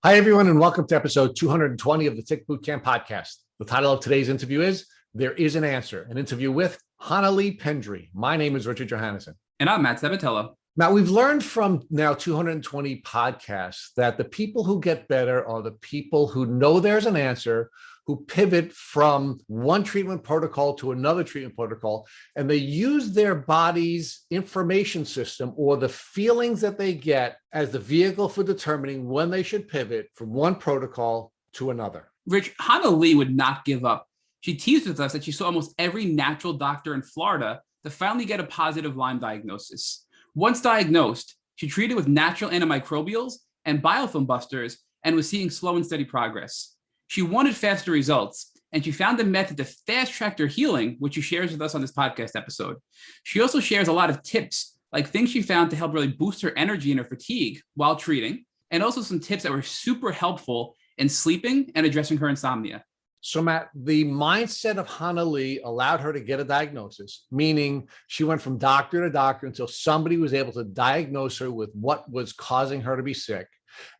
Hi, everyone, and welcome to episode 220 of the Tick Bootcamp podcast. The title of today's interview is There Is an Answer, an interview with Hana-li Pendery. My name is Richard Johannesson. And I'm Matt Sabatello. Now, we've learned from now 220 podcasts that the people who get better are the people who know there's an answer, who pivot from one treatment protocol to another treatment protocol, and they use their body's information system or the feelings that they get as the vehicle for determining when they should pivot from one protocol to another. Rich, Hana-li would not give up. She teased with us that she saw almost every natural doctor in Florida to finally get a positive Lyme diagnosis. Once diagnosed, she treated with natural antimicrobials and biofilm busters and was seeing slow and steady progress. She wanted faster results, and she found a method to fast-track her healing, which she shares with us on this podcast episode. She also shares a lot of tips, like things she found to help really boost her energy and her fatigue while treating, and also some tips that were super helpful in sleeping and addressing her insomnia. So, Matt, the mindset of Hana-li allowed her to get a diagnosis, meaning she went from doctor to doctor until somebody was able to diagnose her with what was causing her to be sick.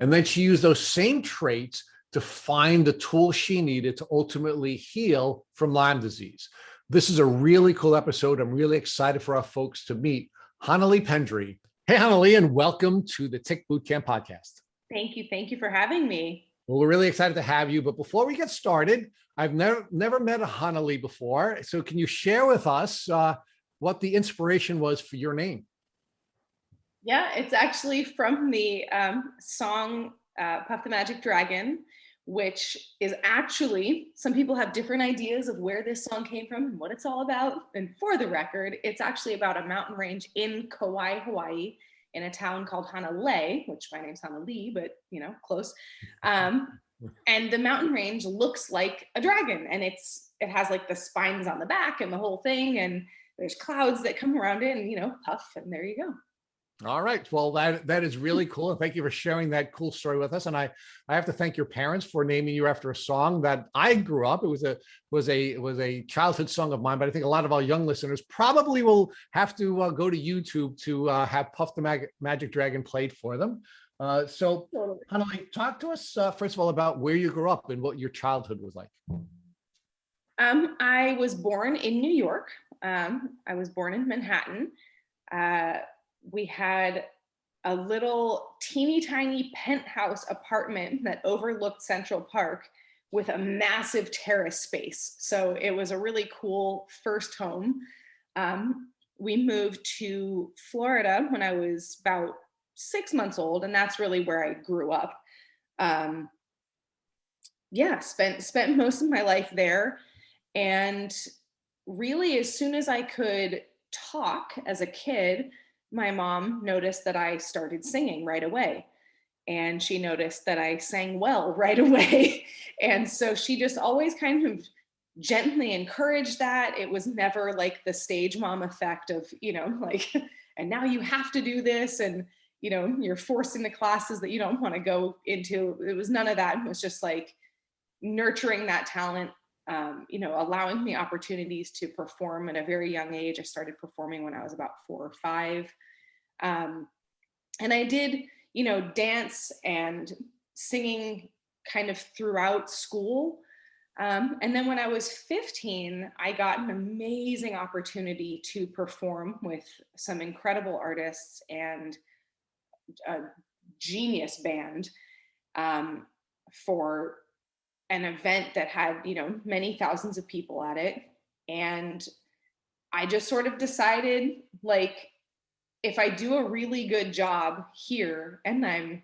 And then she used those same traits to find the tools she needed to ultimately heal from Lyme disease. This is a really cool episode. I'm really excited for our folks to meet Hana-li Pendery. Hey, Hana-li, and welcome to the Tick Bootcamp podcast. Thank you. Thank you for having me. Well, we're really excited to have you. But before we get started, I've never met a Hana-li before. So can you share with us what the inspiration was for your name? Yeah, it's actually from the song Puff the Magic Dragon, which is actually, some people have different ideas of where this song came from and what it's all about. And for the record, it's actually about a mountain range in Kauai, Hawaii, in a town called Hana-li, which my name's Hana-li, but close. And the mountain range looks like a dragon, and it has like the spines on the back and the whole thing, and there's clouds that come around it, and puff, and there you go. All right. Well, that is really cool. And thank you for sharing that cool story with us. And I have to thank your parents for naming you after a song that I grew up. It was a childhood song of mine, but I think a lot of our young listeners probably will have to go to YouTube to have Puff the Magic Dragon played for them. So Hana-li, talk to us first of all about where you grew up and what your childhood was like. I was born in New York. I was born in Manhattan. We had a little teeny tiny penthouse apartment that overlooked Central Park with a massive terrace space. So it was a really cool first home. We moved to Florida when I was about 6 months old, and that's really where I grew up. Spent most of my life there. And really, as soon as I could talk as a kid, my mom noticed that I started singing right away, and she noticed that I sang well right away. And so she just always kind of gently encouraged that. It was never like the stage mom effect of, and now you have to do this, and, you're forced into classes that you don't want to go into. It was none of that. It was just like nurturing that talent, allowing me opportunities to perform at a very young age. I started performing when I was about 4 or 5. And I did, dance and singing kind of throughout school. And then when I was 15, I got an amazing opportunity to perform with some incredible artists and a genius band for an event that had, many thousands of people at it. And I just sort of decided, like, if I do a really good job here and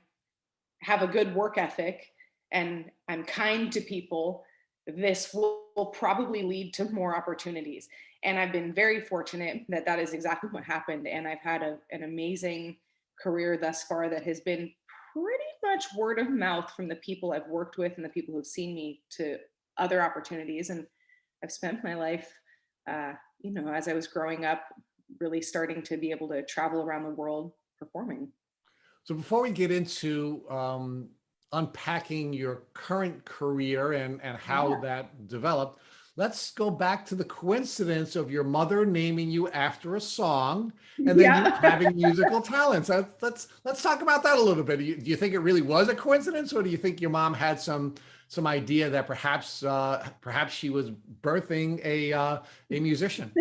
have a good work ethic and I'm kind to people, this will probably lead to more opportunities. And I've been very fortunate that is exactly what happened. And I've had an amazing career thus far that has been pretty much word of mouth from the people I've worked with and the people who've seen me to other opportunities. And I've spent my life, as I was growing up, really starting to be able to travel around the world performing. So before we get into unpacking your current career and how that developed, let's go back to the coincidence of your mother naming you after a song and then you Yeah. having musical talents. Let's talk about that a little bit. Do you think it really was a coincidence, or do you think your mom had some idea that perhaps she was birthing a musician?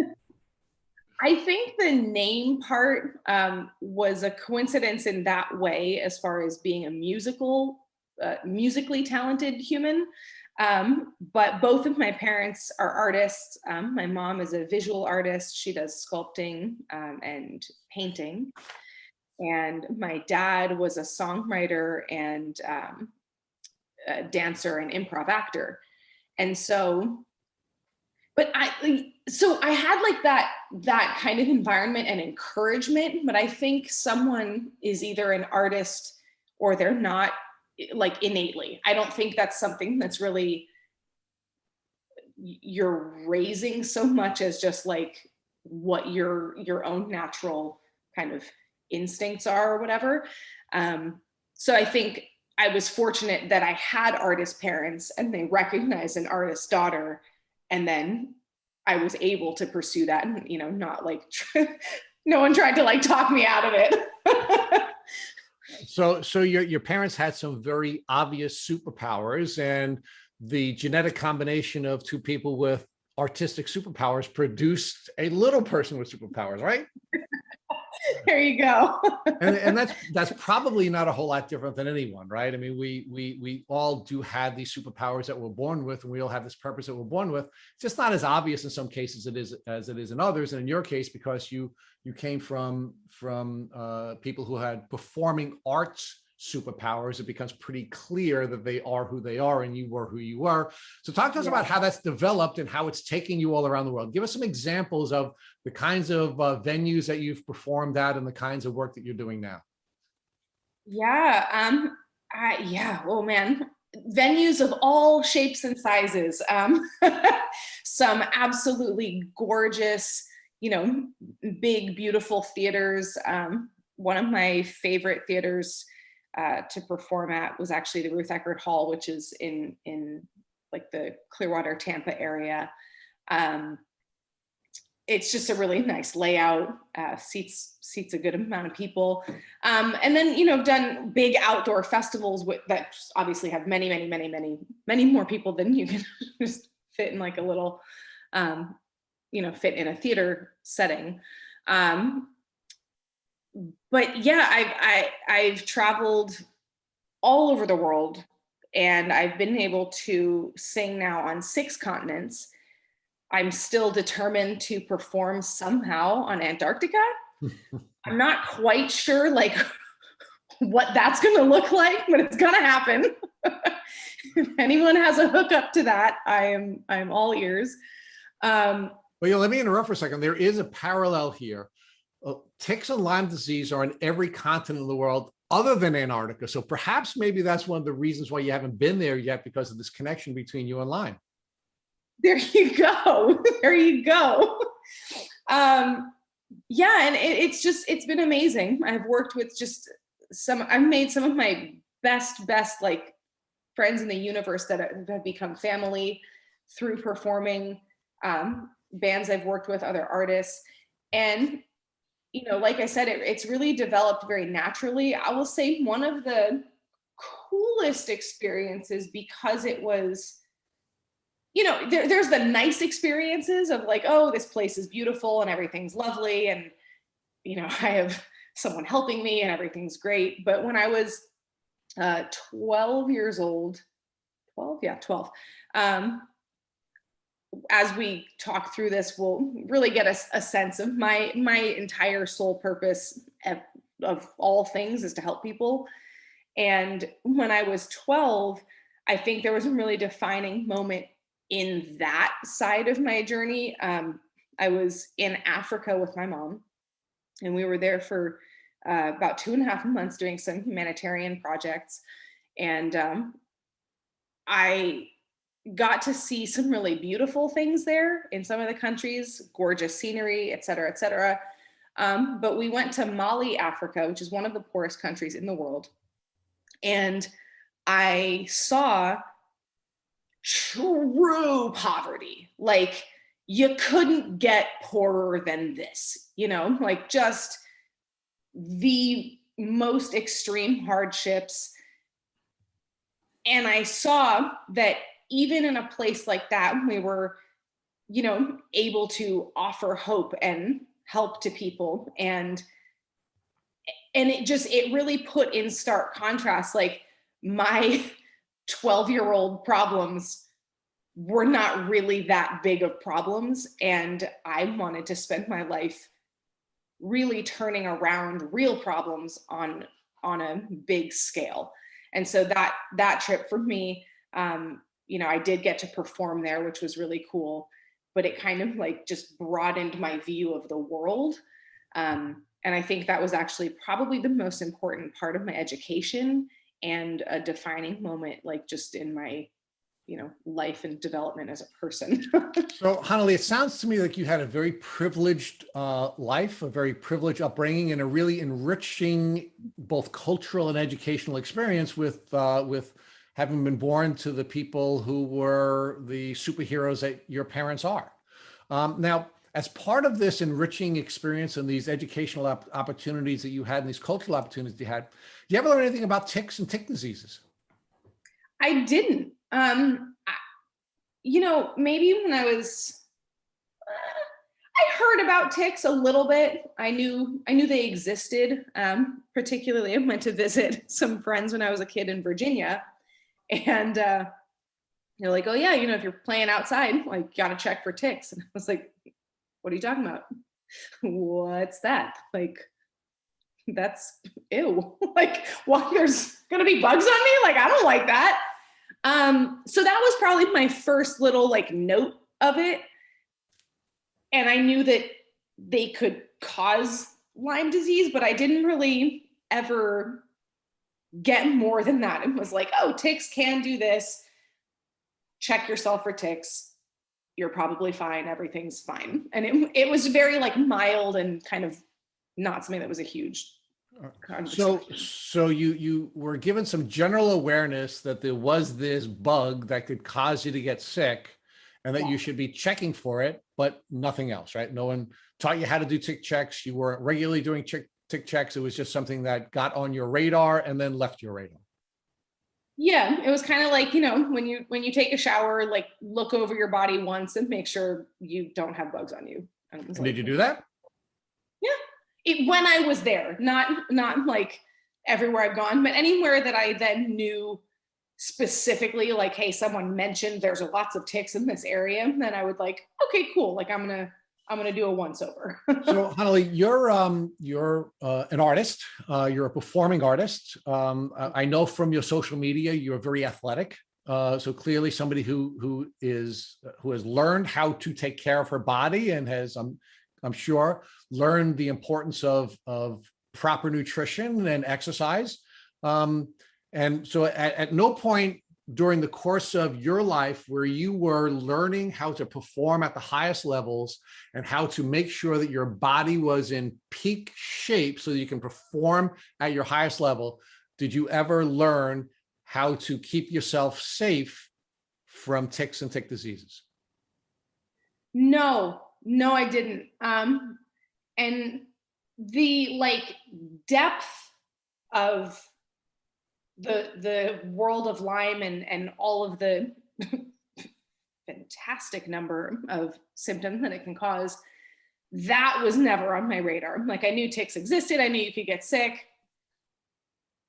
I think the name part was a coincidence in that way, as far as being a musically talented human. But both of my parents are artists. My mom is a visual artist. She does sculpting and painting. And my dad was a songwriter and a dancer and improv actor. And so, but I had like that kind of environment and encouragement, but I think someone is either an artist or they're not, like innately. I don't think that's something that's really you're raising so much as just like what your own natural kind of instincts are or whatever. So I think I was fortunate that I had artist parents and they recognized an artist daughter, and then I was able to pursue that, and not like no one tried to like talk me out of it. So your parents had some very obvious superpowers, and the genetic combination of two people with artistic superpowers produced a little person with superpowers, right? There you go. And that's probably not a whole lot different than anyone, right? I mean, we all do have these superpowers that we're born with, and we all have this purpose that we're born with. It's just not as obvious in some cases as it is in others. And in your case, because you came from people who had performing arts superpowers, it becomes pretty clear that they are who they are, and you were who you were. So talk to us about how that's developed and how it's taking you all around the world. Give us some examples of the kinds of venues that you've performed at and the kinds of work that you're doing now. Yeah. Oh man, venues of all shapes and sizes. Some absolutely gorgeous, big, beautiful theaters. One of my favorite theaters to perform at was actually the Ruth Eckerd Hall, which is in like the Clearwater, Tampa area. It's just a really nice layout, seats a good amount of people. And then, done big outdoor festivals that obviously have many, many, many, many, many more people than you can just fit in like a little, fit in a theater setting. But yeah, I've traveled all over the world, and I've been able to sing now on 6 continents. I'm still determined to perform somehow on Antarctica. I'm not quite sure like what that's going to look like, but it's going to happen. If anyone has a hookup to that, I'm all ears. Well, let me interrupt for a second. There is a parallel here. Ticks and Lyme disease are on every continent in the world other than Antarctica. So perhaps maybe that's one of the reasons why you haven't been there yet, because of this connection between you and Lyme. There you go. There you go. Yeah, and it's been amazing. I've worked with I've made some of my best like friends in the universe that have become family through performing, bands I've worked with, other artists. And, like I said, it's really developed very naturally. I will say one of the coolest experiences, because it was, there's the nice experiences of like, oh, this place is beautiful and everything's lovely. And, I have someone helping me and everything's great. But when I was 12 years old, 12, as we talk through this, we'll really get a sense of my entire sole purpose of all things is to help people. And when I was 12, I think there was a really defining moment in that side of my journey. I was in Africa with my mom, and we were there for about 2.5 months doing some humanitarian projects. And I got to see some really beautiful things there in some of the countries, gorgeous scenery, et cetera, et cetera. But we went to Mali, Africa, which is one of the poorest countries in the world. And I saw true poverty. Like, you couldn't get poorer than this, you know, like just the most extreme hardships. And I saw that even in a place like that, we were, you know, able to offer hope and help to people. And it really put in stark contrast, like my 12-year-old problems were not really that big of problems. And I wanted to spend my life really turning around real problems on a big scale. And so that trip for me, you know, I did get to perform there, which was really cool, but it kind of like just broadened my view of the world. And I think that was actually probably the most important part of my education and a defining moment, like just in my, you know, life and development as a person. So, Hana-li, it sounds to me like you had a very privileged life, a very privileged upbringing, and a really enriching both cultural and educational experience with having been born to the people who were the superheroes that your parents are. Now, as part of this enriching experience and these educational opportunities that you had and these cultural opportunities you had, did you ever learn anything about ticks and tick diseases? I didn't. You know, maybe when I was, I heard about ticks a little bit. I knew they existed. Particularly, I went to visit some friends when I was a kid in Virginia, and they're like, "Oh yeah, you know, if you're playing outside, like, you gotta check for ticks." And I was like, "What are you talking about? What's that? Like, that's ew. Like, what? There's gonna be bugs on me? Like, I don't like that." So that was probably my first little like note of it. And I knew that they could cause Lyme disease, but I didn't really ever get more than that. It was like, oh, ticks can do this. Check yourself for ticks. You're probably fine. Everything's fine. And it was very like mild and kind of not something that was a huge conversation. So you were given some general awareness that there was this bug that could cause you to get sick and that you should be checking for it, but nothing else, right? No one taught you how to do tick checks. You weren't regularly doing tick checks. It was just something that got on your radar and then left your radar. Yeah, it was kind of like, you know, when you take a shower, like look over your body once and make sure you don't have bugs on you. And did you do that? Yeah. When I was there, not like everywhere I've gone, but anywhere that I then knew specifically, like, hey, someone mentioned there's lots of ticks in this area, then I would like, okay, cool. Like I'm gonna do a once over. So, Hana-li, you're an artist. You're a performing artist. I know from your social media you're very athletic. So clearly, somebody who has learned how to take care of her body and has, I'm sure, learned the importance of proper nutrition and exercise. And so, at no point during the course of your life where you were learning how to perform at the highest levels and how to make sure that your body was in peak shape so that you can perform at your highest level, did you ever learn how to keep yourself safe from ticks and tick diseases? No, I didn't. And the like depth of the world of Lyme and all of the fantastic number of symptoms that it can cause, that was never on my radar. Like, I knew ticks existed. I knew you could get sick.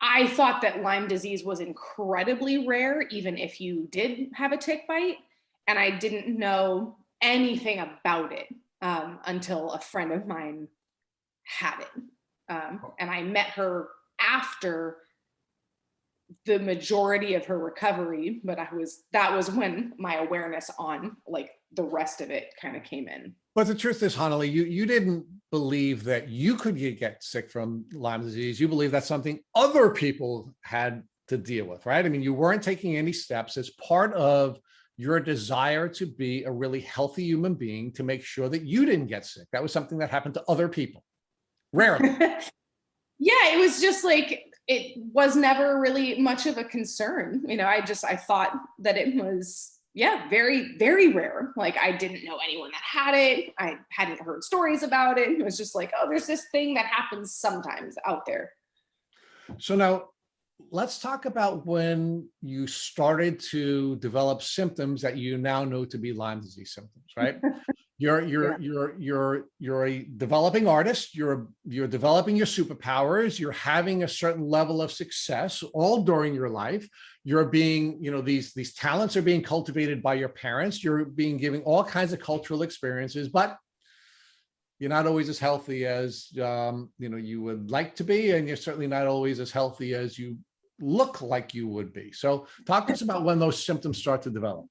I thought that Lyme disease was incredibly rare, even if you did have a tick bite. And I didn't know anything about it until a friend of mine had it. And I met her after the majority of her recovery, but that was when my awareness on like the rest of it kind of came in. But the truth is, Hana-li, you didn't believe that you could get sick from Lyme disease. You believe that's something other people had to deal with, right? I mean, you weren't taking any steps as part of your desire to be a really healthy human being to make sure that you didn't get sick. That was something that happened to other people. Rarely. Yeah, it was just like, it was never really much of a concern. You know, I thought that it was Yeah, very, very rare. Like I didn't know anyone that had it. I hadn't heard stories about it. It was just like, oh, there's this thing that happens sometimes out there. So now let's talk about when you started to develop symptoms that you now know to be Lyme disease symptoms, right? You're a developing artist. You're developing your superpowers. You're having a certain level of success all during your life. You're being, these talents are being cultivated by your parents. You're being given all kinds of cultural experiences, but you're not always as healthy as you would like to be, and you're certainly not always as healthy as you look like you would be. So talk to us about when those symptoms start to develop.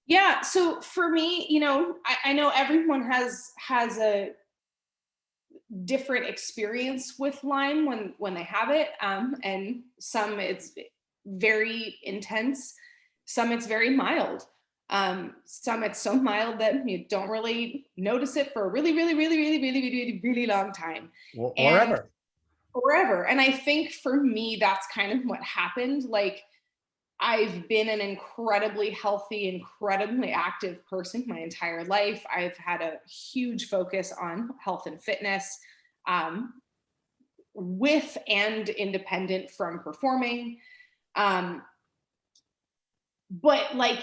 Yeah. So for me, I know everyone has a different experience with Lyme when they have it. And some it's very intense, some it's very mild. Some it's so mild that you don't really notice it for a really, really, really, really, really, really, really long time. Or And ever. forever. And I think for me, that's kind of what happened. Like I've been an incredibly healthy, incredibly active person my entire life. I've had a huge focus on health and fitness, with and independent from performing. But like,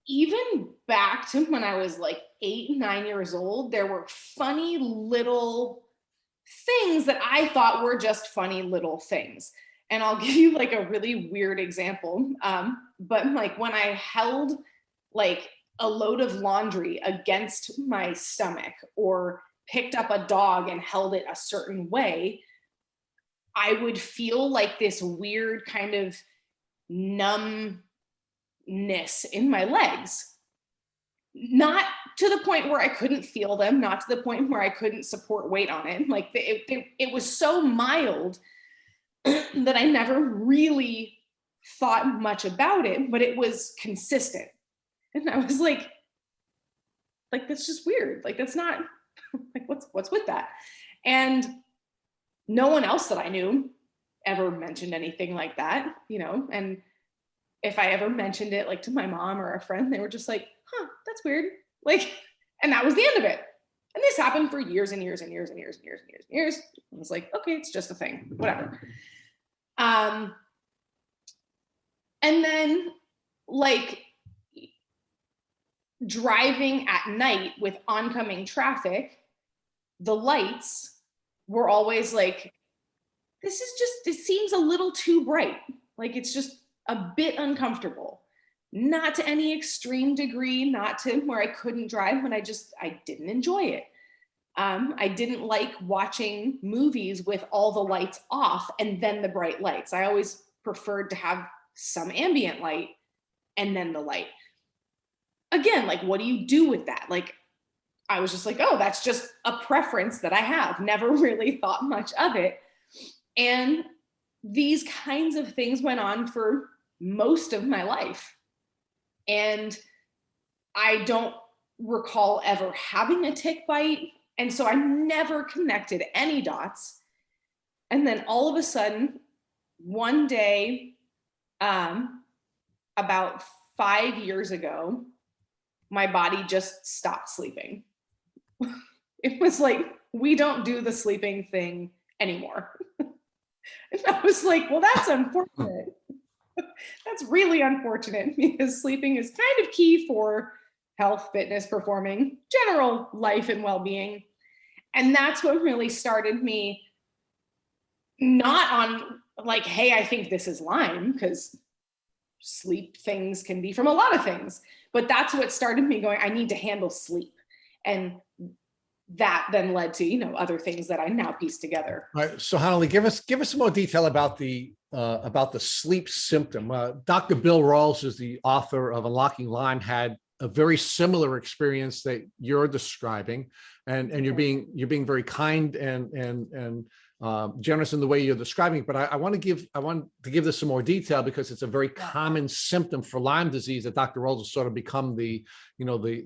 even back to when I was like 8, 9 years old, there were funny little things that I thought were just funny little things. And I'll give you like a really weird example. But like when I held like a load of laundry against my stomach or picked up a dog and held it a certain way, I would feel like this weird kind of numbness in my legs. Not to the point where I couldn't feel them, not to the point where I couldn't support weight on it. Like it was so mild that I never really thought much about it, but it was consistent. And I was like, that's just weird. Like, that's not like, what's with that? And no one else that I knew ever mentioned anything like that, and if I ever mentioned it like to my mom or a friend, they were just like, huh, that's weird. Like, and that was the end of it. And this happened for years and years and years and years and years and years and years. I was like, okay, it's just a thing, whatever. And then like driving at night with oncoming traffic, the lights were always like, it seems a little too bright. Like it's just a bit uncomfortable, not to any extreme degree, not to where I couldn't drive, but I didn't enjoy it. I didn't like watching movies with all the lights off and then the bright lights. I always preferred to have some ambient light and then the light. Again, like, what do you do with that? Like, I was just like, oh, that's just a preference that I have. Never really thought much of it. And these kinds of things went on for most of my life. And I don't recall ever having a tick bite. And so I never connected any dots. And then all of a sudden, one day, about 5 years ago, my body just stopped sleeping. It was like, we don't do the sleeping thing anymore. And I was like, well, that's unfortunate. That's really unfortunate because sleeping is kind of key for health, fitness, performing, general life and well-being. And that's what really started me not on like, hey, I think this is Lyme, because sleep things can be from a lot of things. But that's what started me going, I need to handle sleep. And that then led to, other things that I now piece together. All right. So Hana-li, give us some more detail about the sleep symptom. Dr. Bill Rawls is the author of Unlocking Lyme, had a very similar experience that you're describing, and you're being very kind and generous in the way you're describing. But I want to give this some more detail because it's a very common symptom for Lyme disease that Dr. Rawls has sort of become the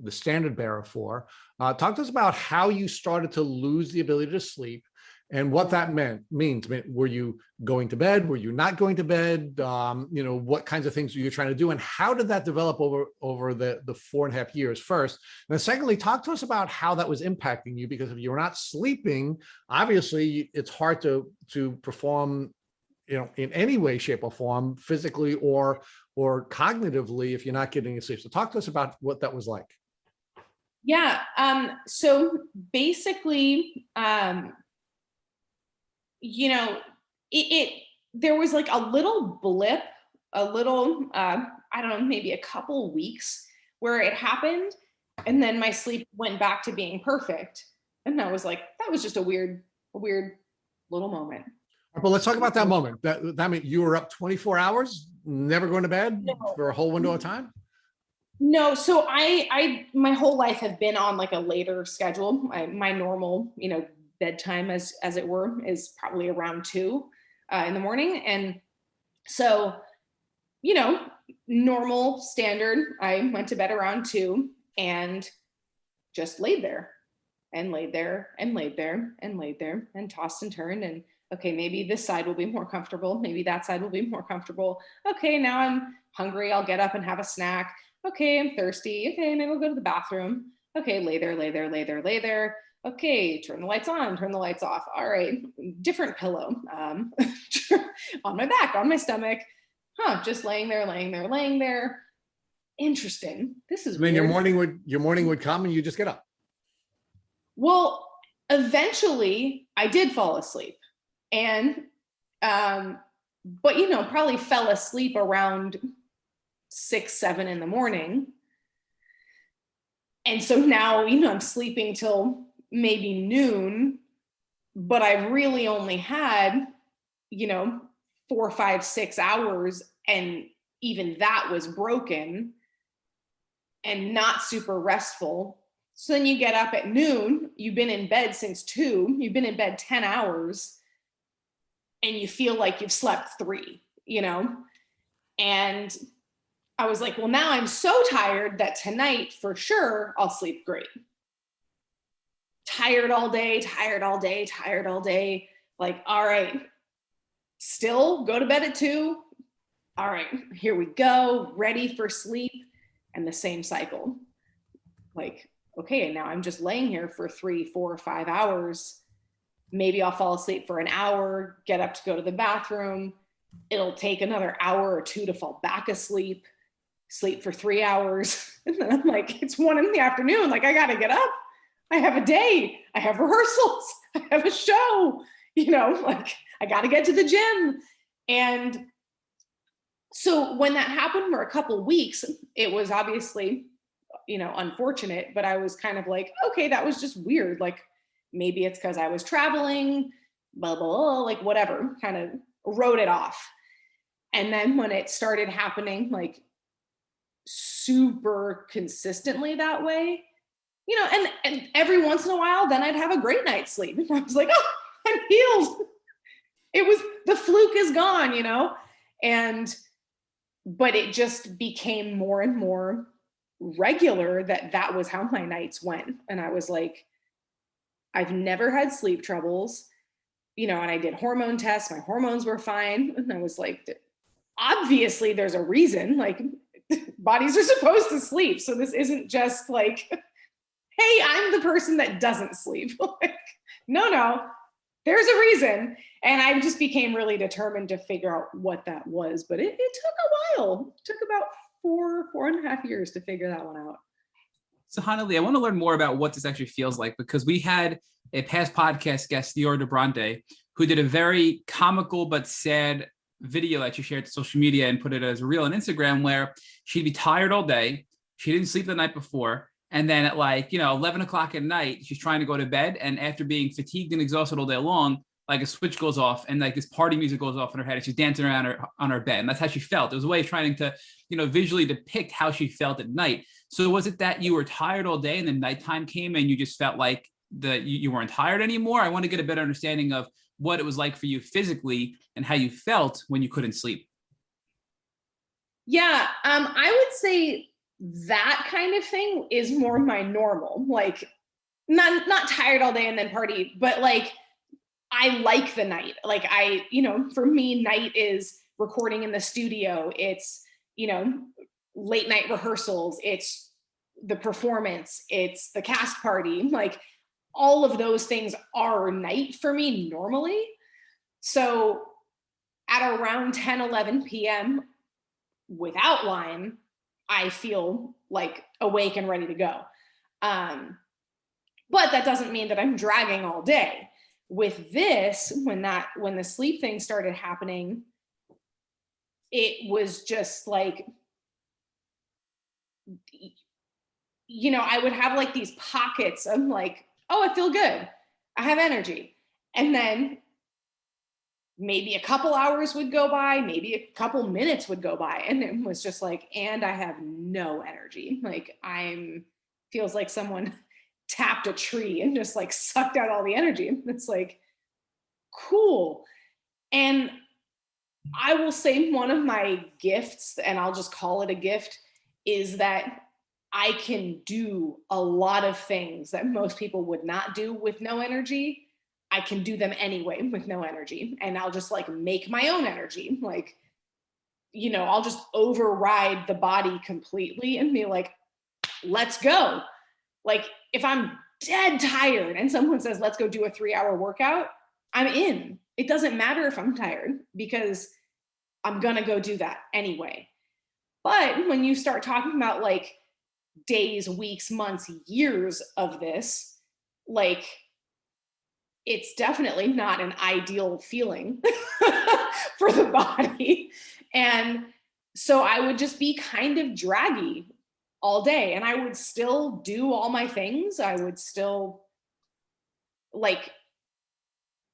standard bearer for. Talk to us about how you started to lose the ability to sleep, And what that means, were you going to bed? Were you not going to bed? What kinds of things were you trying to do? And how did that develop over the 4.5 years first? And then secondly, talk to us about how that was impacting you, because if you're not sleeping, obviously it's hard to perform, in any way, shape or form, physically or cognitively, if you're not getting any sleep. So talk to us about what that was like. Yeah. So basically, there was like a little blip, I don't know, maybe a couple weeks where it happened. And then my sleep went back to being perfect. And I was like, that was just a weird little moment. But let's talk about that moment. That meant you were up 24 hours, never going to bed for a whole window of time? No. So I my whole life have been on like a later schedule. My normal, bedtime, as it were, is probably around 2 in the morning. And so, normal standard, I went to bed around 2 and just laid there and laid there and laid there and laid there and tossed and turned. And okay, maybe this side will be more comfortable. Maybe that side will be more comfortable. Okay, now I'm hungry. I'll get up and have a snack. Okay, I'm thirsty. Okay, maybe I'll go to the bathroom. Okay, lay there, lay there, lay there, lay there. Okay, turn the lights on, turn the lights off. All right, different pillow on my back, on my stomach. Just laying there, laying there, laying there. Interesting. This is weird. Your morning would come and you just get up. Well, eventually I did fall asleep, and but probably fell asleep around 6, 7 in the morning. And so now, I'm sleeping till maybe noon, but I've really only had, 4, 5, 6 hours. And even that was broken and not super restful. So then you get up at noon, you've been in bed since 2, you've been in bed 10 hours, and you feel like you've slept 3, And I was like, well, now I'm so tired that tonight for sure I'll sleep great. Tired all day, tired all day, tired all day. Like, all right, still go to bed at 2. All right, here we go, ready for sleep. And the same cycle. Like, okay, now I'm just laying here for 3, 4, 5 hours. Maybe I'll fall asleep for an hour, get up to go to the bathroom. It'll take another hour or 2 to fall back asleep. Sleep for 3 hours. And then I'm like, it's 1 in the afternoon. Like, I got to get up. I have a day. I have rehearsals. I have a show, like I got to get to the gym. And so when that happened for a couple of weeks, it was obviously, unfortunate, but I was kind of like, okay, that was just weird. Like, maybe it's because I was traveling, blah, blah, blah, like whatever, kind of wrote it off. And then when it started happening, like, super consistently that way, and every once in a while, then I'd have a great night's sleep. And I was like, oh, I'm healed. The fluke is gone, but it just became more and more regular that was how my nights went. And I was like, I've never had sleep troubles, and I did hormone tests. My hormones were fine. And I was like, obviously there's a reason, like, bodies are supposed to sleep. So this isn't just like, hey, I'm the person that doesn't sleep. Like, no, there's a reason. And I just became really determined to figure out what that was. But it took a while. It took about 4.5 years to figure that one out. So Hana-li, I want to learn more about what this actually feels like, because we had a past podcast guest, Dior DeBrante, who did a very comical but sad video that she shared to social media and put it as a reel on Instagram, where she'd be tired all day. She didn't sleep the night before. And then at 11 o'clock at night, she's trying to go to bed. And after being fatigued and exhausted all day long, like a switch goes off and like this party music goes off in her head and she's dancing around on her bed. And that's how she felt. It was a way of trying to, visually depict how she felt at night. So was it that you were tired all day and then nighttime came and you just felt like you weren't tired anymore? I want to get a better understanding of what it was like for you physically and how you felt when you couldn't sleep. Yeah, I would say that kind of thing is more my normal, like not tired all day and then party, but like I like the night. Like for me, night is recording in the studio. It's, late night rehearsals. It's the performance. It's the cast party. Like all of those things are night for me normally. So at around 10, 11 p.m. without Lyme, I feel like awake and ready to go. But that doesn't mean that I'm dragging all day. With this, when the sleep thing started happening, it was just like, I would have like these pockets of like, oh, I feel good. I have energy. And then maybe a couple hours would go by, maybe a couple minutes would go by. And it was just like, and I have no energy. Like feels like someone tapped a tree and just like sucked out all the energy. It's like, cool. And I will say one of my gifts, and I'll just call it a gift, is that I can do a lot of things that most people would not do with no energy. I can do them anyway with no energy. And I'll just like make my own energy. Like, I'll just override the body completely and be like, let's go. Like if I'm dead tired and someone says, let's go do a 3-hour workout, I'm in. It doesn't matter if I'm tired because I'm going to go do that anyway. But when you start talking about like days, weeks, months, years of this, like it's definitely not an ideal feeling for the body. And so I would just be kind of draggy all day, and I would still do all my things. I would still, like,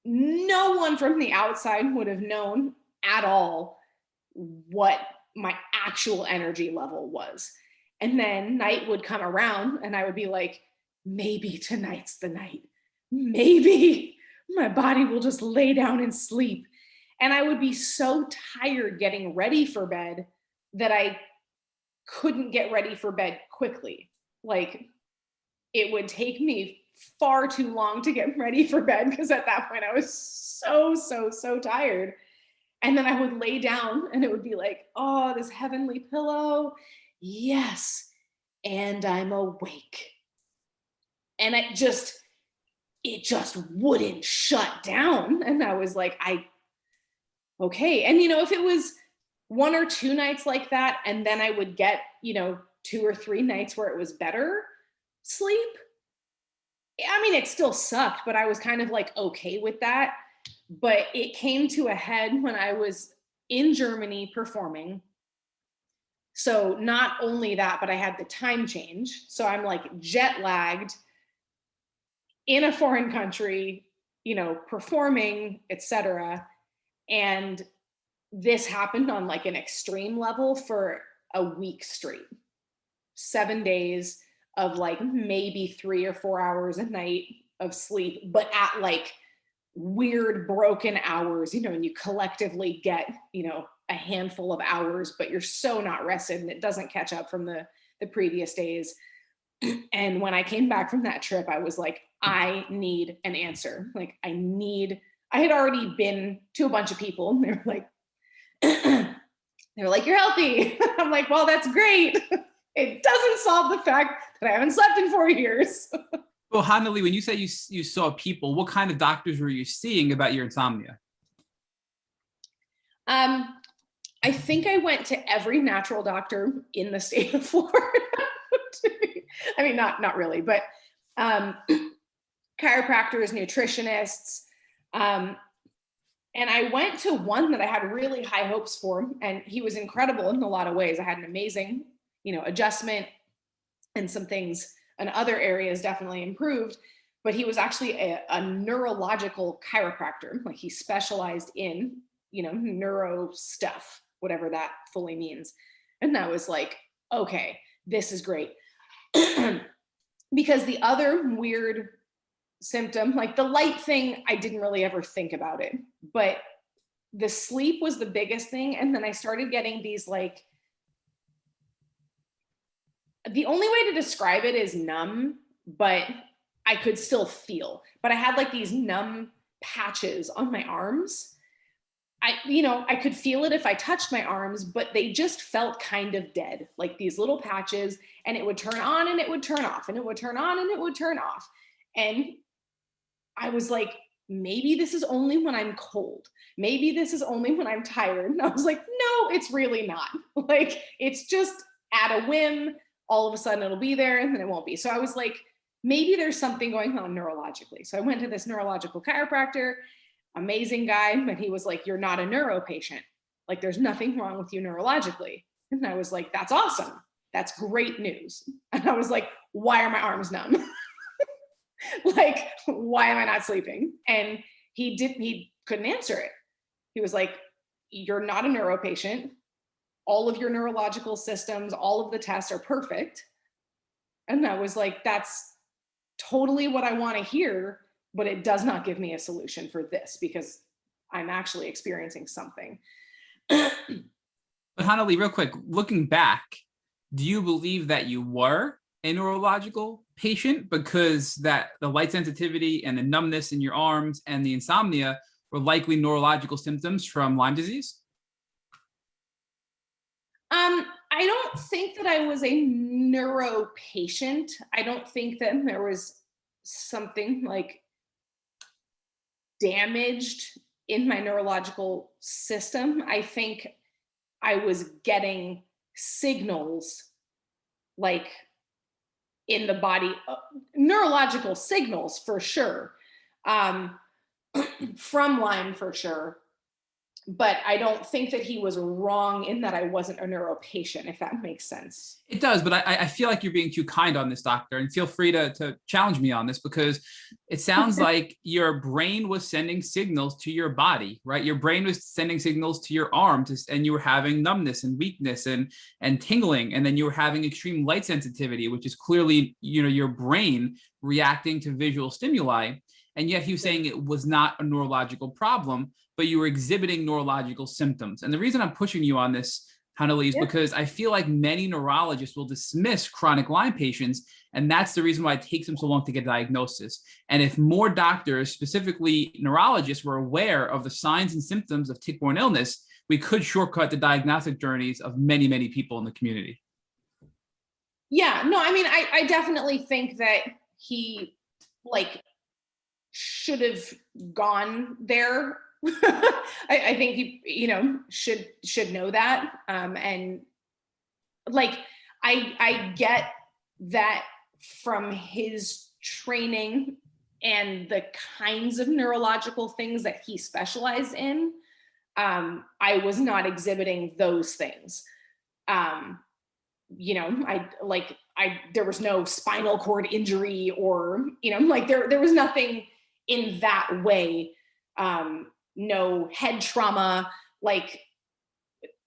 no one from the outside would have known at all what my actual energy level was. And then night would come around and I would be like, maybe tonight's the night. Maybe my body will just lay down and sleep. And I would be so tired getting ready for bed that I couldn't get ready for bed quickly. Like it would take me far too long to get ready for bed because at that point I was so tired. And then I would lay down and it would be like, oh, this heavenly pillow. Yes. And I'm awake. And it just wouldn't shut down. And I was like, okay. And if it was 1 or 2 nights like that, and then I would get, 2 or 3 nights where it was better sleep. I mean, it still sucked, but I was kind of like, okay with that. But it came to a head when I was in Germany performing. So not only that, but I had the time change. So I'm like jet lagged in a foreign country, performing, etc. And this happened on like an extreme level for a week straight. 7 days of like maybe 3 or 4 hours a night of sleep, but at like weird broken hours, and you collectively get, a handful of hours, but you're so not rested and it doesn't catch up from the previous days. And when I came back from that trip, I was like, I need an answer. Like I had already been to a bunch of people and they're like, you're healthy. I'm like, well, that's great. It doesn't solve the fact that I haven't slept in 4 years. Well, Hana-li, when you say you saw people, what kind of doctors were you seeing about your insomnia? I think I went to every natural doctor in the state of Florida. I mean, not really, but chiropractors, nutritionists. And I went to one that I had really high hopes for, and he was incredible in a lot of ways. I had an amazing, adjustment, and some things in other areas definitely improved, but he was actually a neurological chiropractor. Like he specialized in, neuro stuff, whatever that fully means. And that was like, okay, this is great. Because the other weird symptom, like the light thing, I didn't really ever think about it, but the sleep was the biggest thing. And then I started getting these like, the only way to describe it is numb, but I could still feel, but I had like these numb patches on my arms. I could feel it if I touched my arms, but they just felt kind of dead, like these little patches, and it would turn on and it would turn off, and it would turn on and it would turn off. And I was like, maybe this is only when I'm cold. Maybe this is only when I'm tired. And I was like, no, it's really not. Like, it's just at a whim, all of a sudden it'll be there and then it won't be. So I was like, maybe there's something going on neurologically. So I went to this neurological chiropractor, amazing guy, but he was like, you're not a neuro patient. Like, there's nothing wrong with you neurologically. And I was like, that's awesome. That's great news. And I was like, why are my arms numb? Like, why am I not sleeping? And he couldn't answer it. He was like, you're not a neuro patient. All of your neurological systems, all of the tests are perfect. And I was like, that's totally what I want to hear, but it does not give me a solution for this because I'm actually experiencing something. But Hana-li, real quick, looking back, do you believe that you were a neurological patient because that the light sensitivity and the numbness in your arms and the insomnia were likely neurological symptoms from Lyme disease? I don't think that I was a neuro patient. I don't think that there was something like damaged in my neurological system. I think I was getting signals like in the body, neurological signals for sure, from Lyme for sure. But I don't think that he was wrong in that I wasn't a neuro patient, if that makes sense. It does, but I feel like you're being too kind on this, doctor, and feel free to challenge me on this because it sounds like your brain was sending signals to your body, right? Your brain was sending signals to your arms, and you were having numbness and weakness and tingling, and then you were having extreme light sensitivity, which is clearly, your brain reacting to visual stimuli. And yet he was saying it was not a neurological problem, but you were exhibiting neurological symptoms. And the reason I'm pushing you on this, Hana-li, is because I feel like many neurologists will dismiss chronic Lyme patients, and that's the reason why it takes them so long to get a diagnosis. And if more doctors, specifically neurologists, were aware of the signs and symptoms of tick-borne illness, we could shortcut the diagnostic journeys of many, many people in the community. Yeah, no, I mean, I definitely think that he should have gone there. I think he, should know that. And like, I get that from his training and the kinds of neurological things that he specialized in. I was not exhibiting those things. There was no spinal cord injury or, there was nothing in that way. No head trauma, like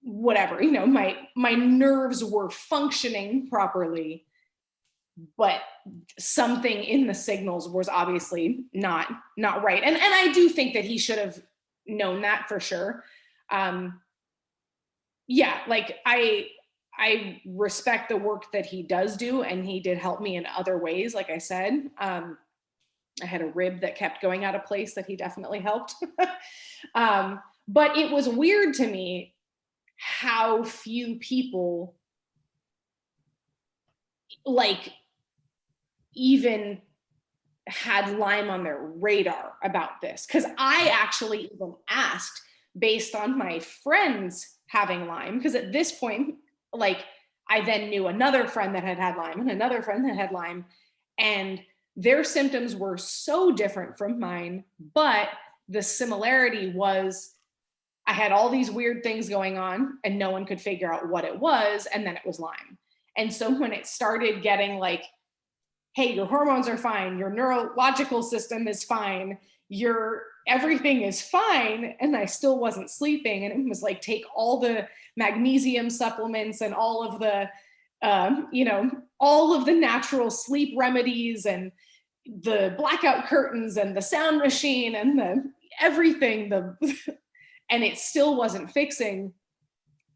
whatever, my nerves were functioning properly, but something in the signals was obviously not right. And I do think that he should have known that for sure. I respect the work that he does do, and he did help me in other ways. Like I said, I had a rib that kept going out of place that he definitely helped. But it was weird to me how few people even had Lyme on their radar about this. Because I actually even asked based on my friends having Lyme, because at this point, I then knew another friend that had Lyme and another friend that had Lyme, and their symptoms were so different from mine, but the similarity was I had all these weird things going on and no one could figure out what it was, and then it was Lyme. And so when it started getting hey, your hormones are fine, your neurological system is fine, everything is fine, and I still wasn't sleeping, and it was take all the magnesium supplements and all of the all of the natural sleep remedies and the blackout curtains and the sound machine and the everything, and it still wasn't fixing.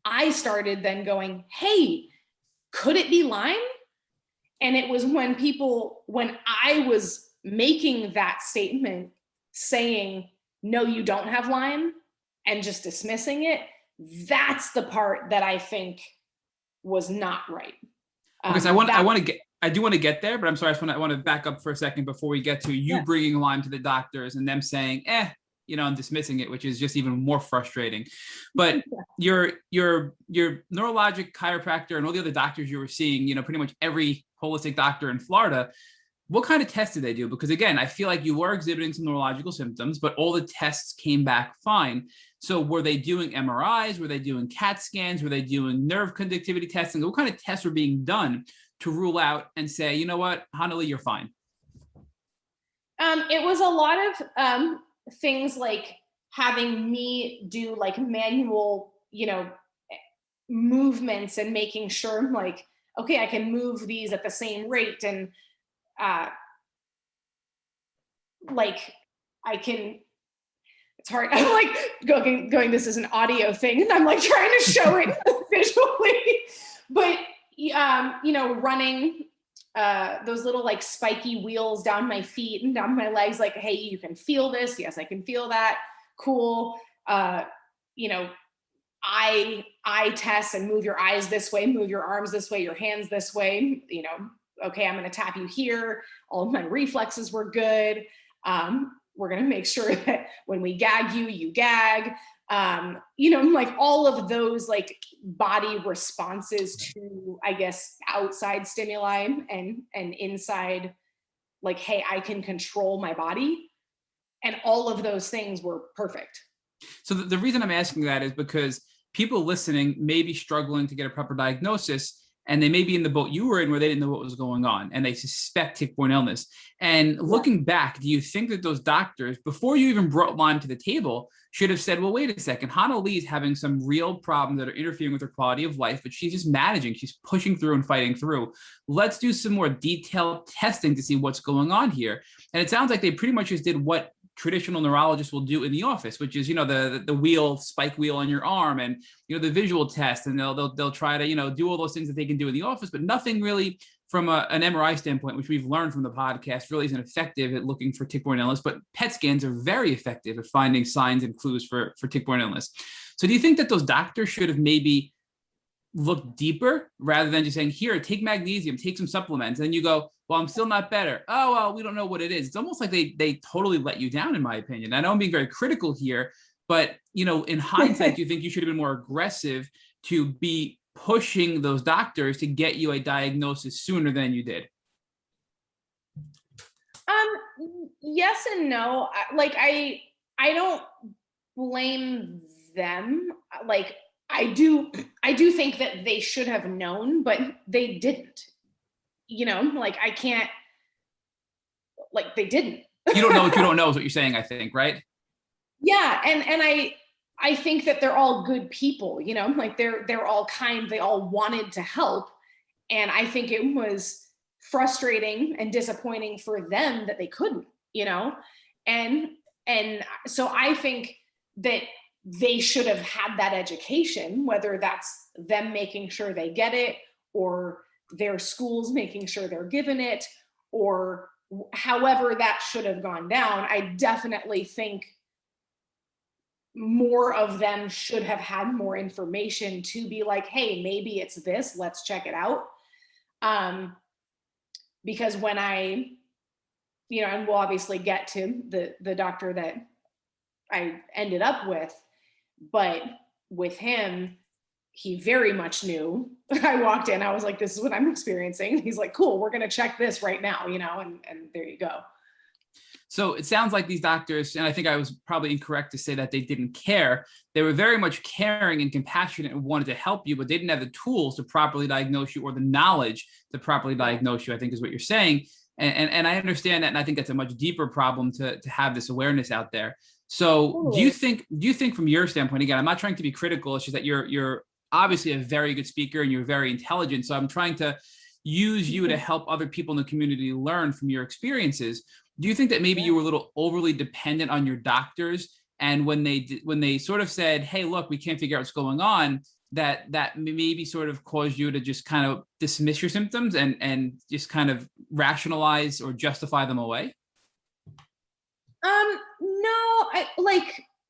I started then going, hey, could it be Lyme? And it was when I was making that statement saying, no, you don't have Lyme, and just dismissing it, that's the part that I think was not right. Because I do want to get there, but I'm sorry, I want to back up for a second before we get to you bringing Lyme to the doctors and them saying, and dismissing it, which is just even more frustrating. But your neurologic chiropractor and all the other doctors you were seeing, pretty much every holistic doctor in Florida, what kind of tests did they do? Because again, I feel like you were exhibiting some neurological symptoms, but all the tests came back fine. So were they doing MRIs? Were they doing CAT scans? Were they doing nerve conductivity testing? What kind of tests were being done to rule out and say, you know what, Hana-li, you're fine? It was a lot of things like having me do like manual, movements and making sure I'm like, okay, I can move these at the same rate. And like I can, it's hard. I'm like going, this is an audio thing and I'm like trying to show it visually, but running those little like spiky wheels down my feet and down my legs, like, hey, you can feel this. Yes, I can feel that. Cool. Eye tests and move your eyes this way, move your arms this way, your hands this way, okay, I'm going to tap you here. All of my reflexes were good. We're going to make sure that when we gag you, you gag. Like all of those like body responses to, I guess, outside stimuli and inside, like, hey, I can control my body. And all of those things were perfect. So the reason I'm asking that is because people listening may be struggling to get a proper diagnosis, and they may be in the boat you were in where they didn't know what was going on and they suspect tick-borne illness. And looking back, do you think that those doctors, before you even brought Lyme to the table, should have said, well, wait a second, Hana-li is having some real problems that are interfering with her quality of life, but she's just managing, she's pushing through and fighting through. Let's do some more detailed testing to see what's going on here. And it sounds like they pretty much just did what traditional neurologists will do in the office, which is, the spike wheel on your arm and, the visual test, and they'll try to, do all those things that they can do in the office, but nothing really from an MRI standpoint, which we've learned from the podcast really isn't effective at looking for tick-borne illness, but PET scans are very effective at finding signs and clues for tick-borne illness. So do you think that those doctors should have maybe looked deeper rather than just saying, here, take magnesium, take some supplements, and then you go, well, I'm still not better. Oh, well, we don't know what it is. It's almost like they totally let you down, in my opinion. I know I'm being very critical here, but, in hindsight, do you think you should have been more aggressive to be pushing those doctors to get you a diagnosis sooner than you did? Yes and no. I don't blame them. Like, I do think that they should have known, but they didn't. I can't, they didn't. You don't know what you don't know is what you're saying, I think, right? Yeah. And I think that they're all good people, they're all kind, they all wanted to help. And I think it was frustrating and disappointing for them that they couldn't, and so I think that they should have had that education, whether that's them making sure they get it or their schools making sure they're given it, or however that should have gone down. I definitely think more of them should have had more information to be like, hey, maybe it's this, let's check it out. Because when and we'll obviously get to the doctor that I ended up with, but with him, he very much knew. I walked in, I was like, this is what I'm experiencing. He's like, cool, we're going to check this right now, and there you go. So it sounds like these doctors, and I think I was probably incorrect to say that they didn't care. They were very much caring and compassionate and wanted to help you, but they didn't have the tools to properly diagnose you or the knowledge to properly diagnose you, I think is what you're saying. And I understand that. And I think that's a much deeper problem to have this awareness out there. So do you think from your standpoint, again, I'm not trying to be critical, it's just that you're obviously a very good speaker and you're very intelligent. So I'm trying to use you to help other people in the community learn from your experiences. Do you think that maybe you were a little overly dependent on your doctors, and when they sort of said, hey, look, we can't figure out what's going on, that maybe sort of caused you to just kind of dismiss your symptoms and just kind of rationalize or justify them away?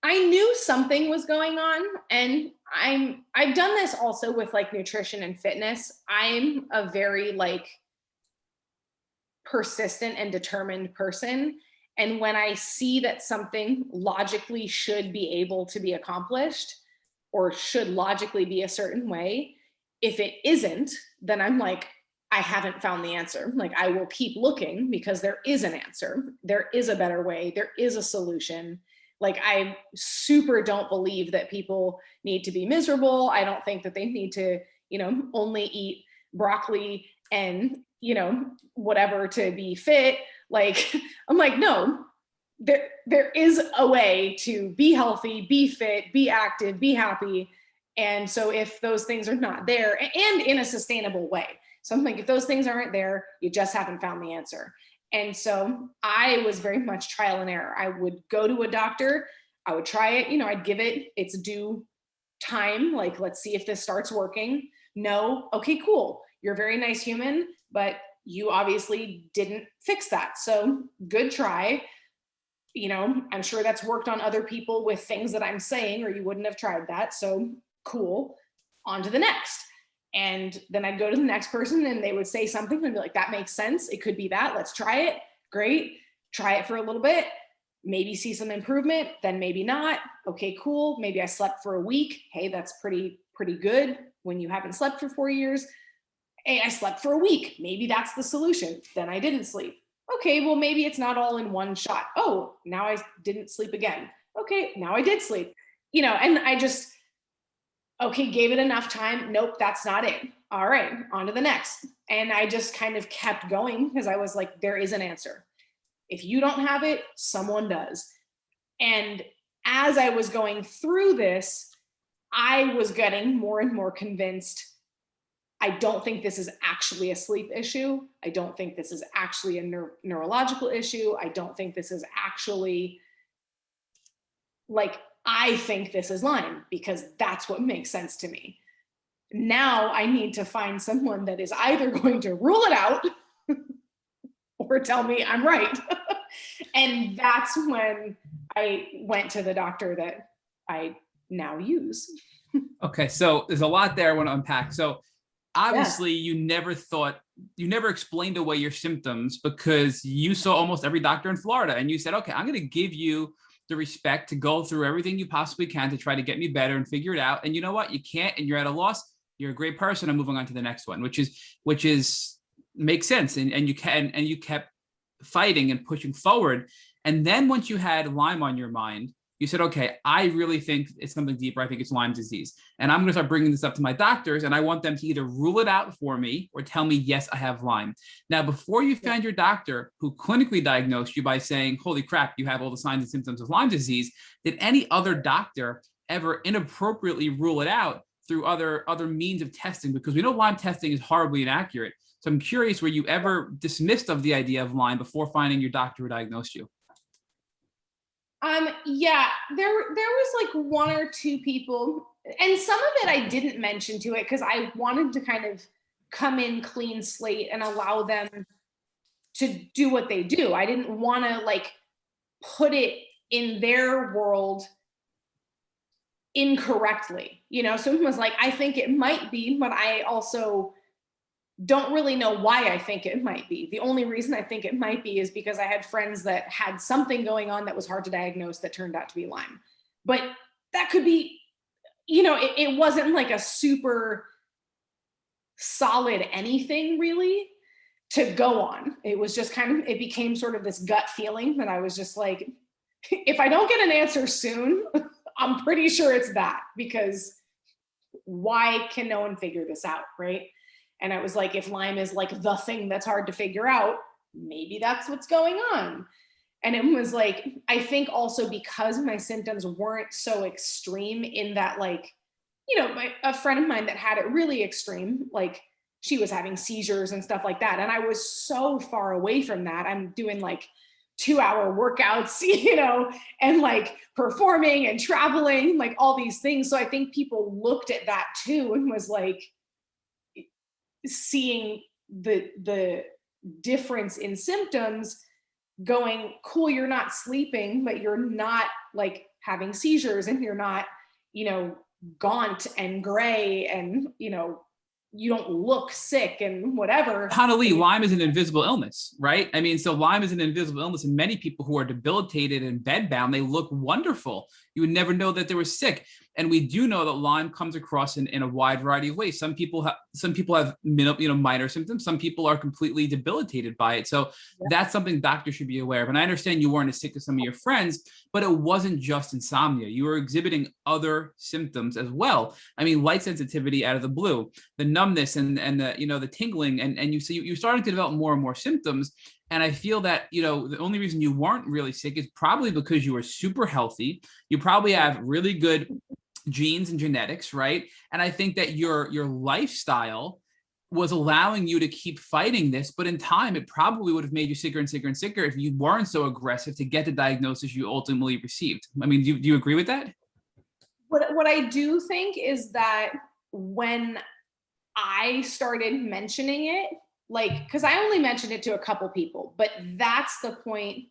I knew something was going on, and I've done this also with like nutrition and fitness. I'm a very like persistent and determined person. And when I see that something logically should be able to be accomplished or should logically be a certain way, if it isn't, then I'm like, I haven't found the answer. Like, I will keep looking because there is an answer. There is a better way. There is a solution. Like, I super don't believe that people need to be miserable. I don't think that they need to, only eat broccoli and, whatever to be fit. Like, I'm like, no, there is a way to be healthy, be fit, be active, be happy. And so if those things are not there, and in a sustainable way. So I'm like, if those things aren't there, you just haven't found the answer. And so I was very much trial and error. I would go to a doctor, I would try it, I'd give it its due time. Like, let's see if this starts working. No, okay, cool. You're a very nice human, but you obviously didn't fix that. So good try. I'm sure that's worked on other people with things that I'm saying, or you wouldn't have tried that. So cool. On to the next. And then I'd go to the next person and they would say something and be like, that makes sense. It could be that. Let's try it. Great. Try it for a little bit. Maybe see some improvement. Then maybe not. Okay, cool. Maybe I slept for a week. Hey, that's pretty good when you haven't slept for 4 years. Hey, I slept for a week. Maybe that's the solution. Then I didn't sleep. Okay, well, maybe it's not all in one shot. Oh, now I didn't sleep again. Okay, now I did sleep. And I just, okay, gave it enough time. Nope, that's not it. All right, on to the next. And I just kind of kept going because I was like, there is an answer. If you don't have it, someone does. And as I was going through this, I was getting more and more convinced, I don't think this is actually a sleep issue. I don't think this is actually a neurological issue. I don't think this is actually I think this is Lyme because that's what makes sense to me. Now I need to find someone that is either going to rule it out or tell me I'm right. And that's when I went to the doctor that I now use. Okay, so there's a lot there I want to unpack. So obviously you never explained away your symptoms because you saw almost every doctor in Florida and you said, okay, I'm going to give you the respect to go through everything you possibly can to try to get me better and figure it out. And you know what? You can't, and you're at a loss. You're a great person. I'm moving on to the next one, which is makes sense. And you kept fighting and pushing forward. And then once you had Lyme on your mind, you said, okay, I really think it's something deeper. I think it's Lyme disease. And I'm going to start bringing this up to my doctors. And I want them to either rule it out for me or tell me, yes, I have Lyme. Now, before you found your doctor who clinically diagnosed you by saying, holy crap, you have all the signs and symptoms of Lyme disease, did any other doctor ever inappropriately rule it out through other means of testing? Because we know Lyme testing is horribly inaccurate. So I'm curious, were you ever dismissed of the idea of Lyme before finding your doctor who diagnosed you? Yeah, there was like one or two people, and some of it I didn't mention to it because I wanted to kind of come in clean slate and allow them to do what they do. I didn't want to like put it in their world incorrectly. Someone was like, I think it might be, but I also don't really know why I think it might be. The only reason I think it might be is because I had friends that had something going on that was hard to diagnose that turned out to be Lyme. But that could be, it wasn't like a super solid anything really to go on. It was just it became sort of this gut feeling that I was just like, if I don't get an answer soon, I'm pretty sure it's that, because why can no one figure this out, right? And I was like, if Lyme is like the thing that's hard to figure out, maybe that's what's going on. And it was like, I think also because my symptoms weren't so extreme in that, like, a friend of mine that had it really extreme, like she was having seizures and stuff like that. And I was so far away from that. I'm doing like 2-hour workouts, and like performing and traveling, like all these things. So I think people looked at that too and was like, seeing the difference in symptoms, going, cool, you're not sleeping, but you're not like having seizures, and you're not, gaunt and gray, and, you don't look sick and whatever. Hana-li, Lyme is an invisible illness, right? I mean, so Lyme is an invisible illness, and many people who are debilitated and bedbound, they look wonderful. You would never know that they were sick. And we do know that Lyme comes across in a wide variety of ways. Some people have minor symptoms. Some people are completely debilitated by it. So that's something doctors should be aware of. And I understand you weren't as sick as some of your friends, but it wasn't just insomnia. You were exhibiting other symptoms as well. I mean, light sensitivity out of the blue, the numbness and the, the tingling, and you're starting to develop more and more symptoms. And I feel that, the only reason you weren't really sick is probably because you were super healthy. You probably have really good genes and genetics, right? And I think that your lifestyle was allowing you to keep fighting this, but in time, it probably would have made you sicker and sicker and sicker if you weren't so aggressive to get the diagnosis you ultimately received. I mean, do you agree with that? What I do think is that when I started mentioning it, because I only mentioned it to a couple people, but that's the point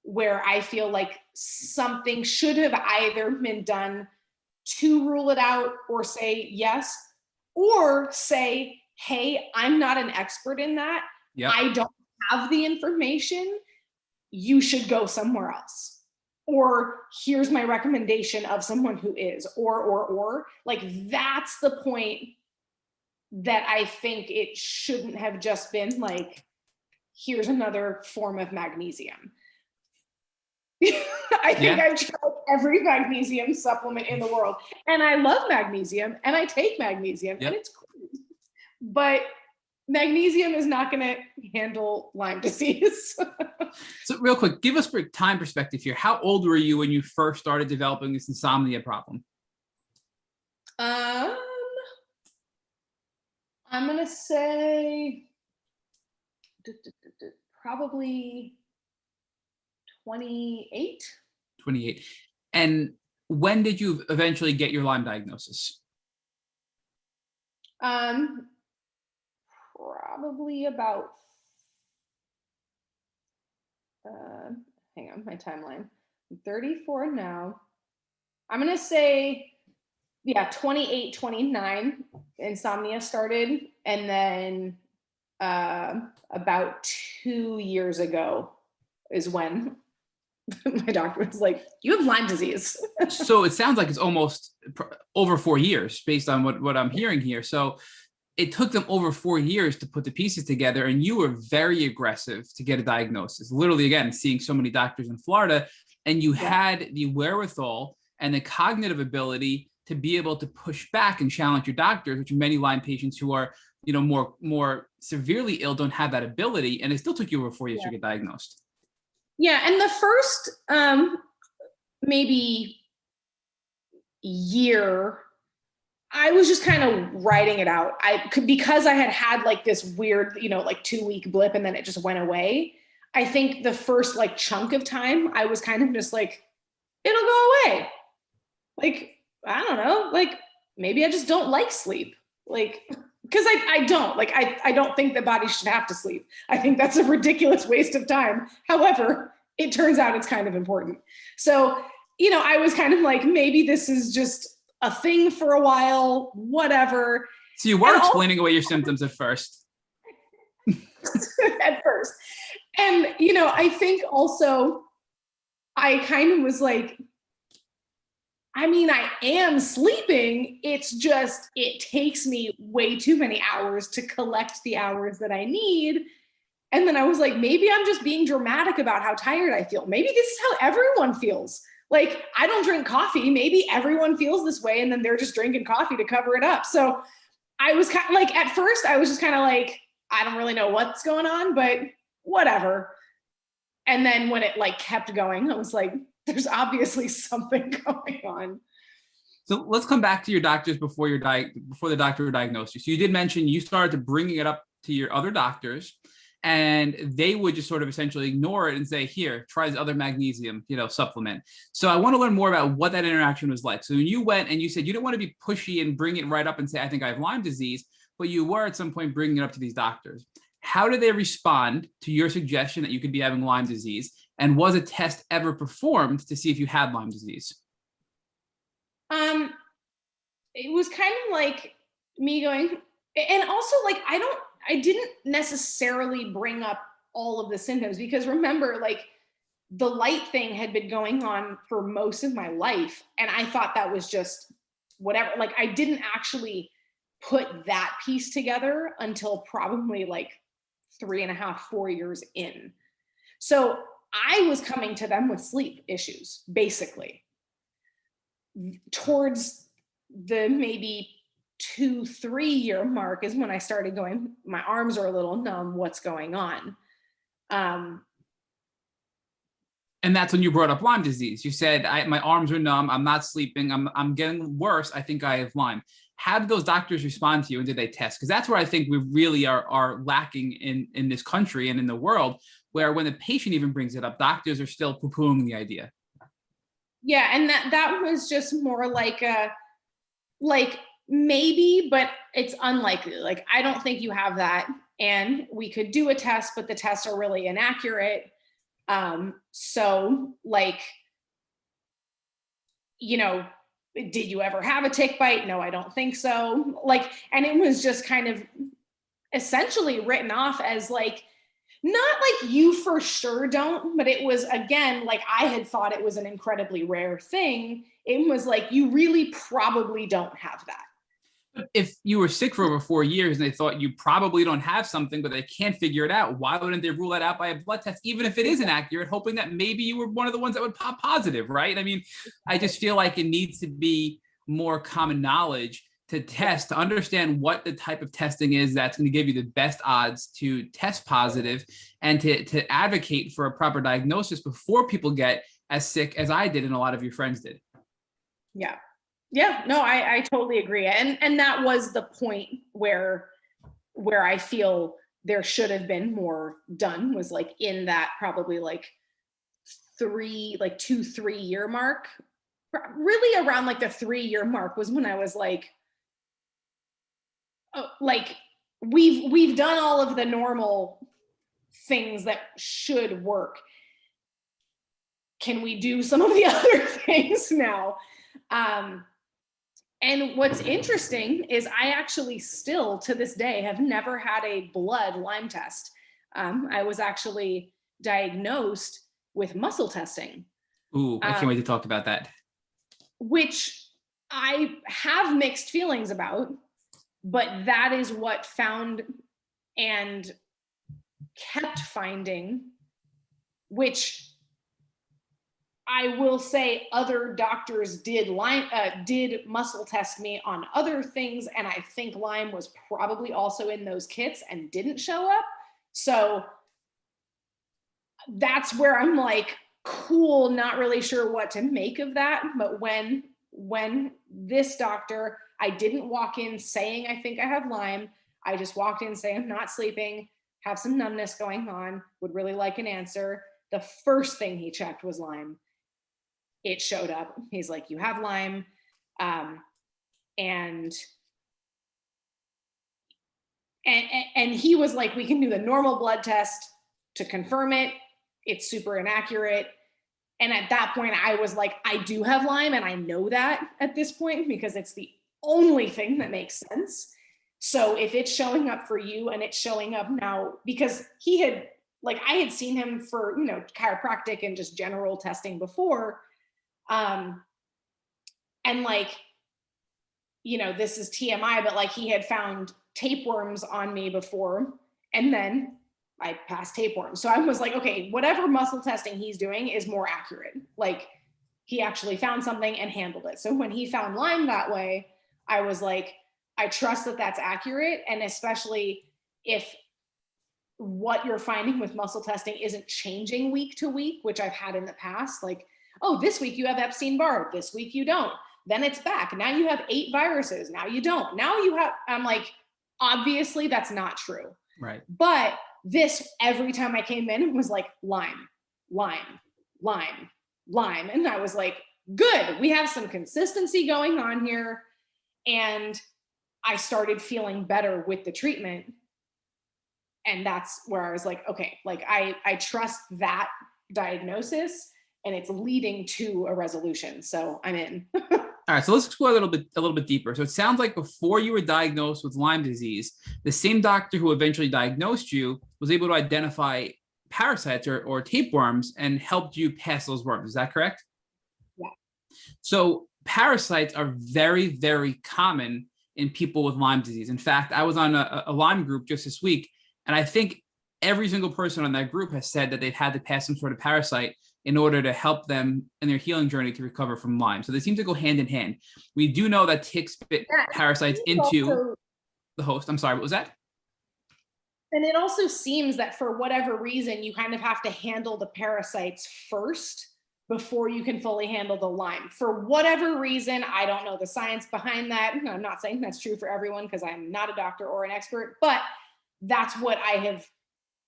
where I feel like something should have either been done to rule it out, or say yes, or say, hey, I'm not an expert in that. Yep. I don't have the information. You should go somewhere else. Or here's my recommendation of someone who is, or like, that's the point that I think it shouldn't have just been like, here's another form of magnesium. I think I've tried every magnesium supplement in the world, and I love magnesium, and I take magnesium, and it's cool. But magnesium is not going to handle Lyme disease. So real quick, give us time perspective here. How old were you when you first started developing this insomnia problem? I'm going to say probably 28. 28. And when did you eventually get your Lyme diagnosis? Probably about, hang on, my timeline. I'm 34 now. I'm going to say, 28, 29, insomnia started. And then about 2 years ago is when my doctor was like, you have Lyme disease. So it sounds like it's almost over 4 years based on what I'm hearing here. So it took them over 4 years to put the pieces together, and you were very aggressive to get a diagnosis. Literally, again, seeing so many doctors in Florida, and you had the wherewithal and the cognitive ability to be able to push back and challenge your doctors, which many Lyme patients who are, more severely ill don't have that ability. And it still took you over 4 years to get diagnosed. Yeah, and the first maybe year, I was just kind of writing it out. Because I had like this weird, 2-week blip, and then it just went away. I think the first like chunk of time, I was kind of just like, it'll go away. Like, I don't know, like maybe I just don't like sleep. Like, because I don't like, I don't think the body should have to sleep. I think that's a ridiculous waste of time. However, it turns out it's kind of important. So, I was kind of like, maybe this is just a thing for a while, whatever. So you were explaining away your symptoms at first. At first. And, I think also I kind of was like, I mean, I am sleeping. It's just, it takes me way too many hours to collect the hours that I need. And then I was like, maybe I'm just being dramatic about how tired I feel. Maybe this is how everyone feels. Like, I don't drink coffee. Maybe everyone feels this way, and then they're just drinking coffee to cover it up. So I was kind of like, at first I was just kind of like, I don't really know what's going on, but whatever. And then when it like kept going, I was like, there's obviously something going on. So let's come back to your doctors before the doctor diagnosed you. So you did mention you started to bringing it up to your other doctors, and they would just sort of essentially ignore it and say, here, try this other magnesium, supplement. So I want to learn more about what that interaction was like. So when you went and you said you didn't want to be pushy and bring it right up and say, I think I have Lyme disease, but you were at some point bringing it up to these doctors. How did they respond to your suggestion that you could be having Lyme disease? And was a test ever performed to see if you had Lyme disease? It was kind of like me going, and also like I didn't necessarily bring up all of the symptoms, because remember, like, the light thing had been going on for most of my life, and I thought that was just whatever. Like, I didn't actually put that piece together until probably like 3.5, 4 years in. So I was coming to them with sleep issues, basically. Towards the maybe 2-3 year mark is when I started going, my arms are a little numb, what's going on? And that's when you brought up Lyme disease. You said, my arms are numb, I'm not sleeping, I'm getting worse, I think I have Lyme. How did those doctors respond to you, and did they test? Because that's where I think we really are lacking in this country and in the world, where when the patient even brings it up, doctors are still poo-pooing the idea. Yeah, and that was just more like maybe, but it's unlikely. Like, I don't think you have that, and we could do a test, but the tests are really inaccurate. So like, you know, did you ever have a tick bite? No, I don't think so. Like, and it was just kind of essentially written off as like, not like you for sure don't, but it was, again, like, I had thought it was an incredibly rare thing. It was like, you really probably don't have that. If you were sick for over 4 years and they thought you probably don't have something, but they can't figure it out, why wouldn't they rule that out by a blood test, even if it is inaccurate, hoping that maybe you were one of the ones that would pop positive, right? I mean, I just feel like it needs to be more common knowledge to test, to understand what the type of testing is that's going to give you the best odds to test positive, and to advocate for a proper diagnosis before people get as sick as I did and a lot of your friends did. Yeah. Yeah, no, I totally agree. And that was the point where I feel there should have been more done, was like in that probably like 2-3 year mark. Really around like the 3 year mark was when I was like, oh, like, we've done all of the normal things that should work. Can we do some of the other things now? And what's interesting is I actually still to this day have never had a blood Lyme test. I was actually diagnosed with muscle testing. Ooh, I can't wait to talk about that. Which I have mixed feelings about, but that is what found and kept finding, which I will say other doctors did muscle test me on other things, and I think Lyme was probably also in those kits and didn't show up. So that's where I'm like, cool, not really sure what to make of that. But when this doctor, I didn't walk in saying I think I have Lyme. I just walked in saying I'm not sleeping, have some numbness going on, would really like an answer. The first thing he checked was Lyme. It showed up. He's like, you have Lyme. And he was like, we can do the normal blood test to confirm it. It's super inaccurate. And at that point I was like, I do have Lyme, and I know that at this point because it's the only thing that makes sense. So if it's showing up for you and it's showing up now, because he had, like, I had seen him for, chiropractic and just general testing before. And like, this is TMI, but like, he had found tapeworms on me before, and then I passed tapeworms. So I was like, okay, whatever muscle testing he's doing is more accurate. Like, he actually found something and handled it. So when he found Lyme that way, I was like, I trust that that's accurate. And especially if what you're finding with muscle testing isn't changing week to week, which I've had in the past, like, oh, this week you have Epstein-Barr, this week you don't. Then it's back. Now you have 8 viruses. Now you don't. Now you have, I'm like, obviously that's not true. Right. But this, every time I came in, it was like Lyme, Lyme, Lyme, Lyme. And I was like, good, we have some consistency going on here. And I started feeling better with the treatment. And that's where I was like, okay, like I trust that diagnosis and it's leading to a resolution. So I'm in. All right, so let's explore a little bit deeper. So it sounds like before you were diagnosed with Lyme disease, the same doctor who eventually diagnosed you was able to identify parasites or tapeworms and helped you pass those worms. Is that correct? Yeah. So parasites are very, very common in people with Lyme disease. In fact, I was on a Lyme group just this week, and I think every single person on that group has said that they've had to pass some sort of parasite in order to help them in their healing journey to recover from Lyme. So they seem to go hand in hand. We do know that ticks spit parasites into the host. I'm sorry, what was that? And it also seems that for whatever reason, you kind of have to handle the parasites first before you can fully handle the Lyme. For whatever reason, I don't know the science behind that. I'm not saying that's true for everyone because I'm not a doctor or an expert, but that's what I have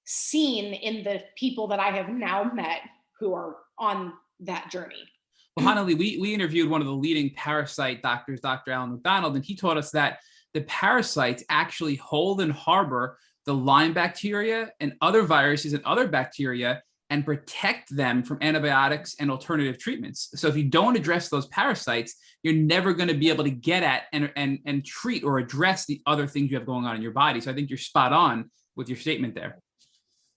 seen in the people that I have now met who are on that journey. Well, Hana-li, we interviewed one of the leading parasite doctors, Dr. Alan McDonald, and he taught us that the parasites actually hold and harbor the Lyme bacteria and other viruses and other bacteria and protect them from antibiotics and alternative treatments. So if you don't address those parasites, you're never going to be able to get at and treat or address the other things you have going on in your body. So I think you're spot on with your statement there.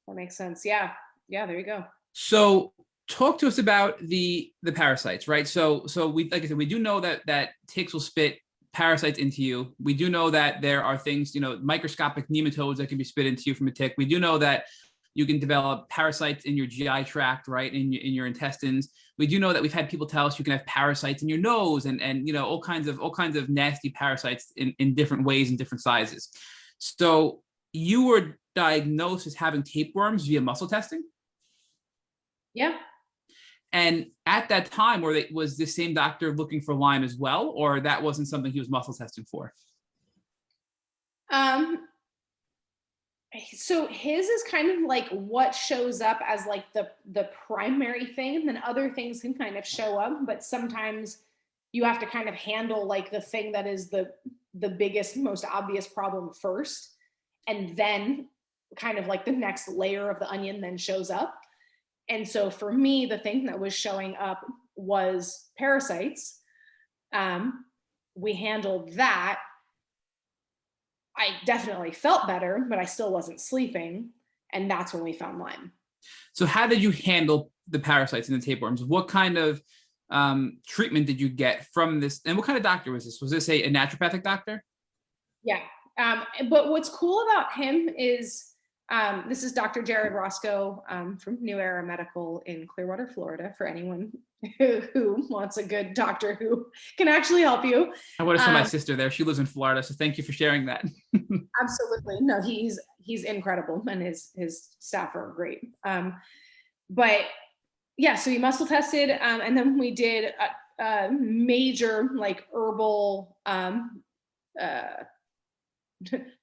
That makes sense. Yeah. Yeah, there you go. So talk to us about the parasites, right? So we, like I said, we do know that ticks will spit parasites into you. We do know that there are things, microscopic nematodes that can be spit into you from a tick. We do know that you can develop parasites in your GI tract, right, in your intestines. We do know that we've had people tell us you can have parasites in your nose and all kinds of nasty parasites in different ways and different sizes. So you were diagnosed as having tapeworms via muscle testing? Yeah. And at that time, was the same doctor looking for Lyme as well, or that wasn't something he was muscle testing for? So his is kind of like what shows up as like the primary thing, and then other things can kind of show up, but sometimes you have to kind of handle like the thing that is the biggest, most obvious problem first, and then kind of like the next layer of the onion then shows up. And so for me, the thing that was showing up was parasites. We handled that. I definitely felt better, but I still wasn't sleeping. And that's when we found Lyme. So how did you handle the parasites and the tapeworms? What kind of treatment did you get from this? And what kind of doctor was this? Was this a naturopathic doctor? Yeah. But what's cool about him is this is Dr. Jared Roscoe from New Era Medical in Clearwater, Florida, for anyone who wants a good doctor who can actually help you. I want to send my sister there. She lives in Florida, so thank you for sharing that. Absolutely. No, he's incredible, and his staff are great. But yeah, so we muscle tested, and then we did a major like herbal,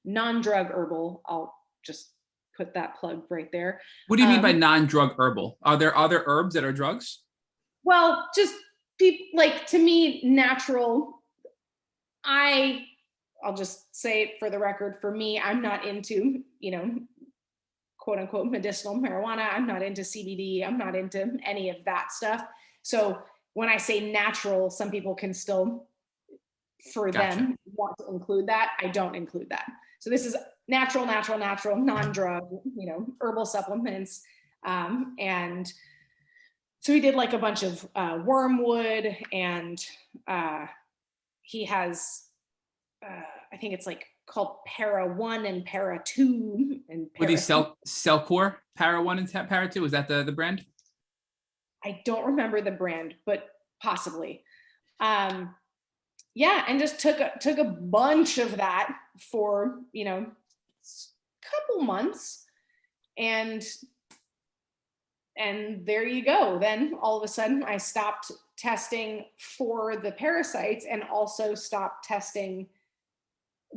non-drug herbal. I'll just put that plug right there. What do you mean by non-drug herbal? Are there other herbs that are drugs? Well, just people, like, to me, natural. I'll just say it for the record, for me, I'm not into, quote unquote medicinal marijuana. I'm not into CBD. I'm not into any of that stuff. So when I say natural, some people can still, for them, want to include that. I don't include that. So this is natural, non-drug, herbal supplements. And so we did like a bunch of wormwood, and he has, I think it's like called Para 1 and Para 2. And Para. Were these Cellcore Para 1 and Para 2? Is that the brand? I don't remember the brand, but possibly. Yeah, and just took a bunch of that for, couple months, and there you go. Then all of a sudden I stopped testing for the parasites and also stopped testing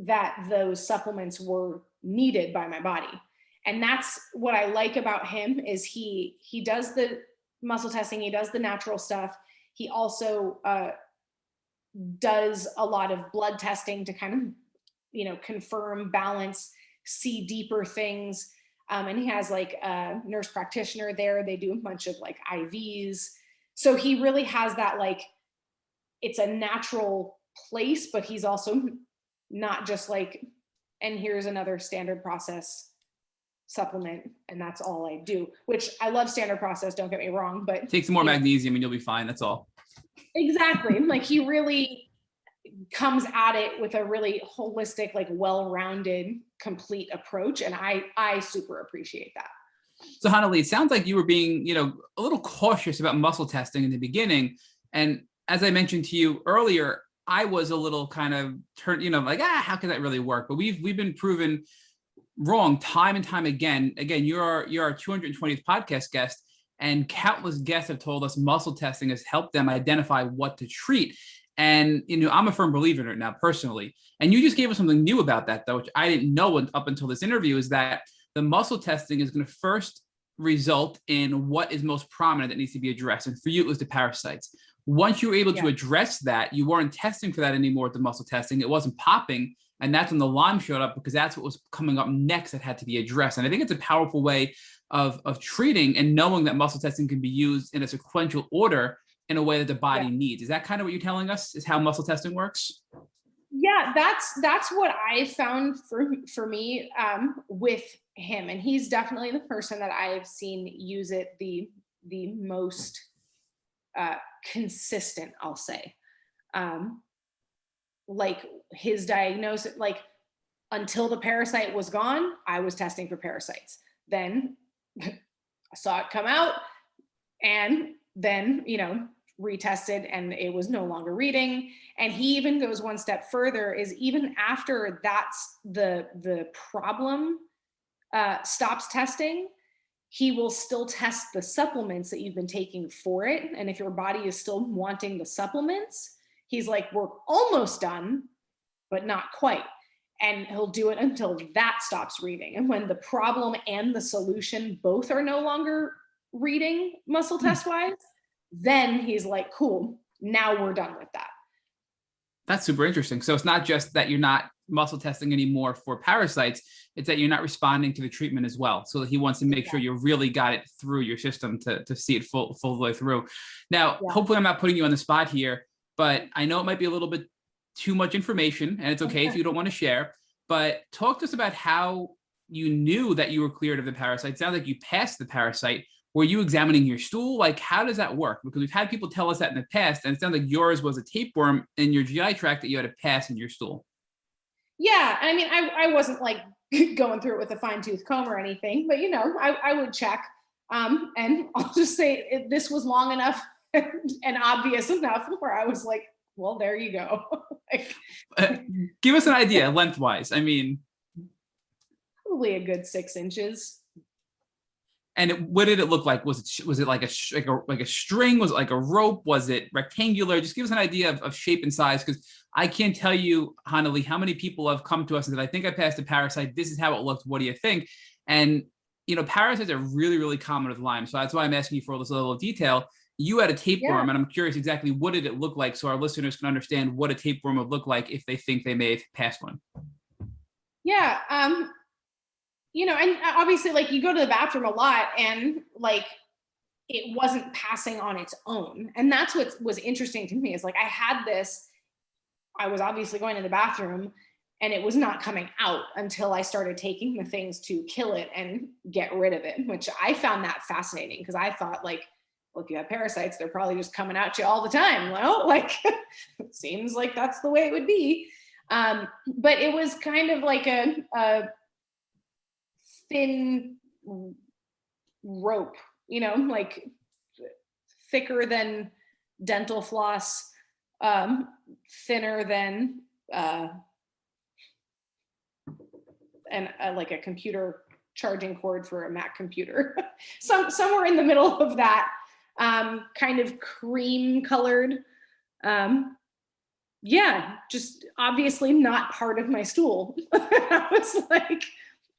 that those supplements were needed by my body. And that's what I like about him, is he does the muscle testing, he does the natural stuff. He also does a lot of blood testing to kind of, confirm balance. see deeper things. And he has like a nurse practitioner there. They do a bunch of like IVs. So he really has that, like, it's a natural place, but he's also not just like, and here's another standard process supplement, and that's all I do, which I love standard process, don't get me wrong, but take some more magnesium and you'll be fine. That's all. Exactly. Like he really comes at it with a really holistic, like well-rounded, complete approach. And I super appreciate that. So Hana-li, it sounds like you were being, a little cautious about muscle testing in the beginning. And as I mentioned to you earlier, I was a little kind of turned, like, how can that really work? But we've been proven wrong time and time again. Again, you're our 220th podcast guest, and countless guests have told us muscle testing has helped them identify what to treat. And I'm a firm believer in it now personally. And you just gave us something new about that, though, which I didn't know up until this interview, is that the muscle testing is going to first result in what is most prominent that needs to be addressed. And for you, it was the parasites. Once you were able to address that, you weren't testing for that anymore with the muscle testing. It wasn't popping. And that's when the Lyme showed up, because that's what was coming up next that had to be addressed. And I think it's a powerful way of treating, and knowing that muscle testing can be used in a sequential order in a way that the body needs. Is that kind of what you're telling us, is how muscle testing works? Yeah, that's what I found for me with him. And he's definitely the person that I've seen use it the most consistent, I'll say. Like his diagnosis, like until the parasite was gone, I was testing for parasites. Then I saw it come out, and then, retested, and it was no longer reading. And he even goes one step further, is even after that's the problem stops testing, he will still test the supplements that you've been taking for it. And if your body is still wanting the supplements, he's like, we're almost done, but not quite. And he'll do it until that stops reading. And when the problem and the solution both are no longer reading muscle test wise, then he's like, cool, now we're done with that. That's super interesting. So it's not just that you're not muscle testing anymore for parasites, it's that you're not responding to the treatment as well. So he wants to make sure you really got it through your system to see it full way through. Now, hopefully I'm not putting you on the spot here, but I know it might be a little bit too much information, and it's okay if you don't want to share, but talk to us about how you knew that you were cleared of the parasite. It sounds like you passed the parasite. Were you examining your stool? Like, how does that work? Because we've had people tell us that in the past, and it sounds like yours was a tapeworm in your GI tract that you had to pass in your stool. Yeah, I mean, I wasn't like going through it with a fine tooth comb or anything, but I would check. And I'll just say this was long enough and obvious enough where I was like, well, there you go. Give us an idea lengthwise. I mean, probably a good 6 inches. And what did it look like? Was it like a string? Was it like a rope? Was it rectangular? Just give us an idea of shape and size, because I can't tell you, Hana-li, how many people have come to us and said, I think I passed a parasite. This is how it looked. What do you think? And parasites are really, really common with Lyme. So that's why I'm asking you for all this level of detail. You had a tapeworm, and I'm curious exactly what did it look like, so our listeners can understand what a tapeworm would look like if they think they may have passed one. Yeah. And obviously, like, you go to the bathroom a lot, and like it wasn't passing on its own. And that's what was interesting to me, is like I was obviously going to the bathroom, and it was not coming out until I started taking the things to kill it and get rid of it, which I found that fascinating, because I thought, like, well, if you have parasites, they're probably just coming at you all the time. Well, like, it seems like that's the way it would be. But it was kind of like a thin rope, like thicker than dental floss, thinner than like a computer charging cord for a Mac computer. Somewhere in the middle of that, kind of cream colored. Just obviously not part of my stool. I was like,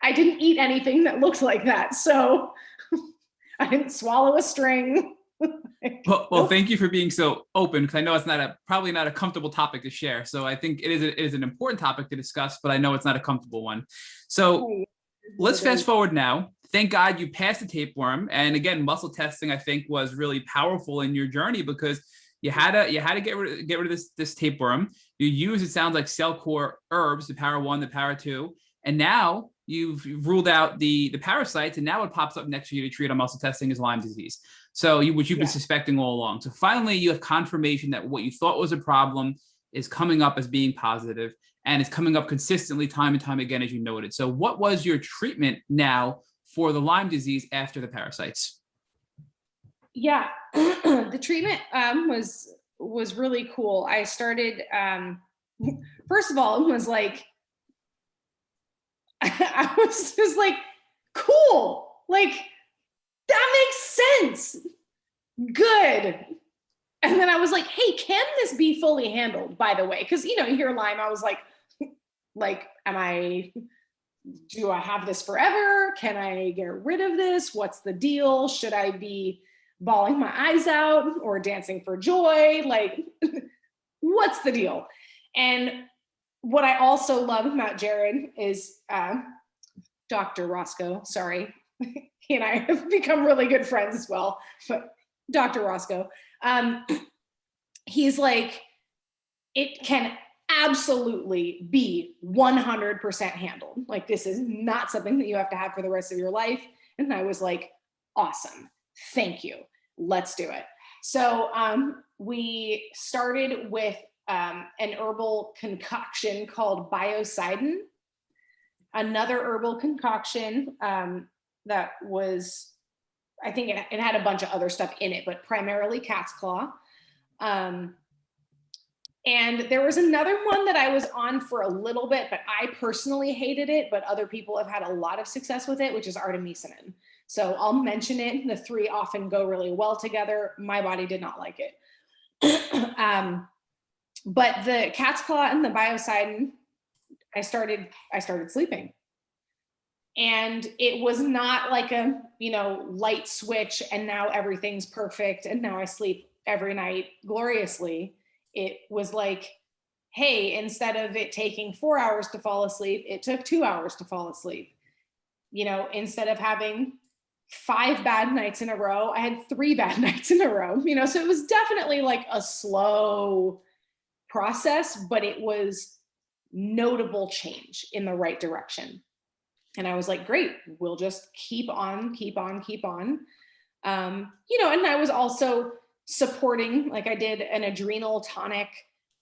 I didn't eat anything that looked like that. So I didn't swallow a string. Well, Nope. thank you for being so open, because I know it's probably not a comfortable topic to share. So I think it is an important topic to discuss, but I know it's not a comfortable one. So Hey, let's it is. fast forward now. Thank God you passed the tapeworm, and again, muscle testing I think was really powerful in your journey, because you had to get rid of this tapeworm. You use, it sounds like, cell core herbs, the Para 1, the Para 2, and now you've ruled out the parasites, and now what pops up next for you to treat on muscle testing is Lyme disease. So which you've been suspecting all along. So finally, you have confirmation that what you thought was a problem is coming up as being positive, and it's coming up consistently time and time again, as you noted. So what was your treatment now for the Lyme disease after the parasites? Yeah, the treatment was really cool. I started, first of all, it was like, I was just like, cool, like, that makes sense. Good. And then I was like, hey, can this be fully handled, by the way? Because, you hear Lyme, I was like, do I have this forever? Can I get rid of this? What's the deal? Should I be bawling my eyes out or dancing for joy? Like, what's the deal? And what I also love about Jared is Dr. Roscoe. Sorry, he and I have become really good friends as well. But Dr. Roscoe, he's like, it can absolutely be 100% handled. Like, this is not something that you have to have for the rest of your life. And I was like, awesome. Thank you. Let's do it. So we started with an herbal concoction called biocidin, another herbal concoction that was, I think it had a bunch of other stuff in it, but primarily cat's claw. And there was another one that I was on for a little bit, but I personally hated it, but other people have had a lot of success with it, which is artemisinin. So I'll mention it. The three often go really well together. My body did not like it. But the cat's claw and the biocidin, I started sleeping. And it was not like a, light switch and now everything's perfect and now I sleep every night gloriously. It was like, hey, instead of it taking 4 hours to fall asleep, it took 2 hours to fall asleep. Instead of having 5 bad nights in a row, I had 3 bad nights in a row, so it was definitely like a slow process, but it was notable change in the right direction. And I was like, great, we'll just keep on. And I was also supporting, like I did an adrenal tonic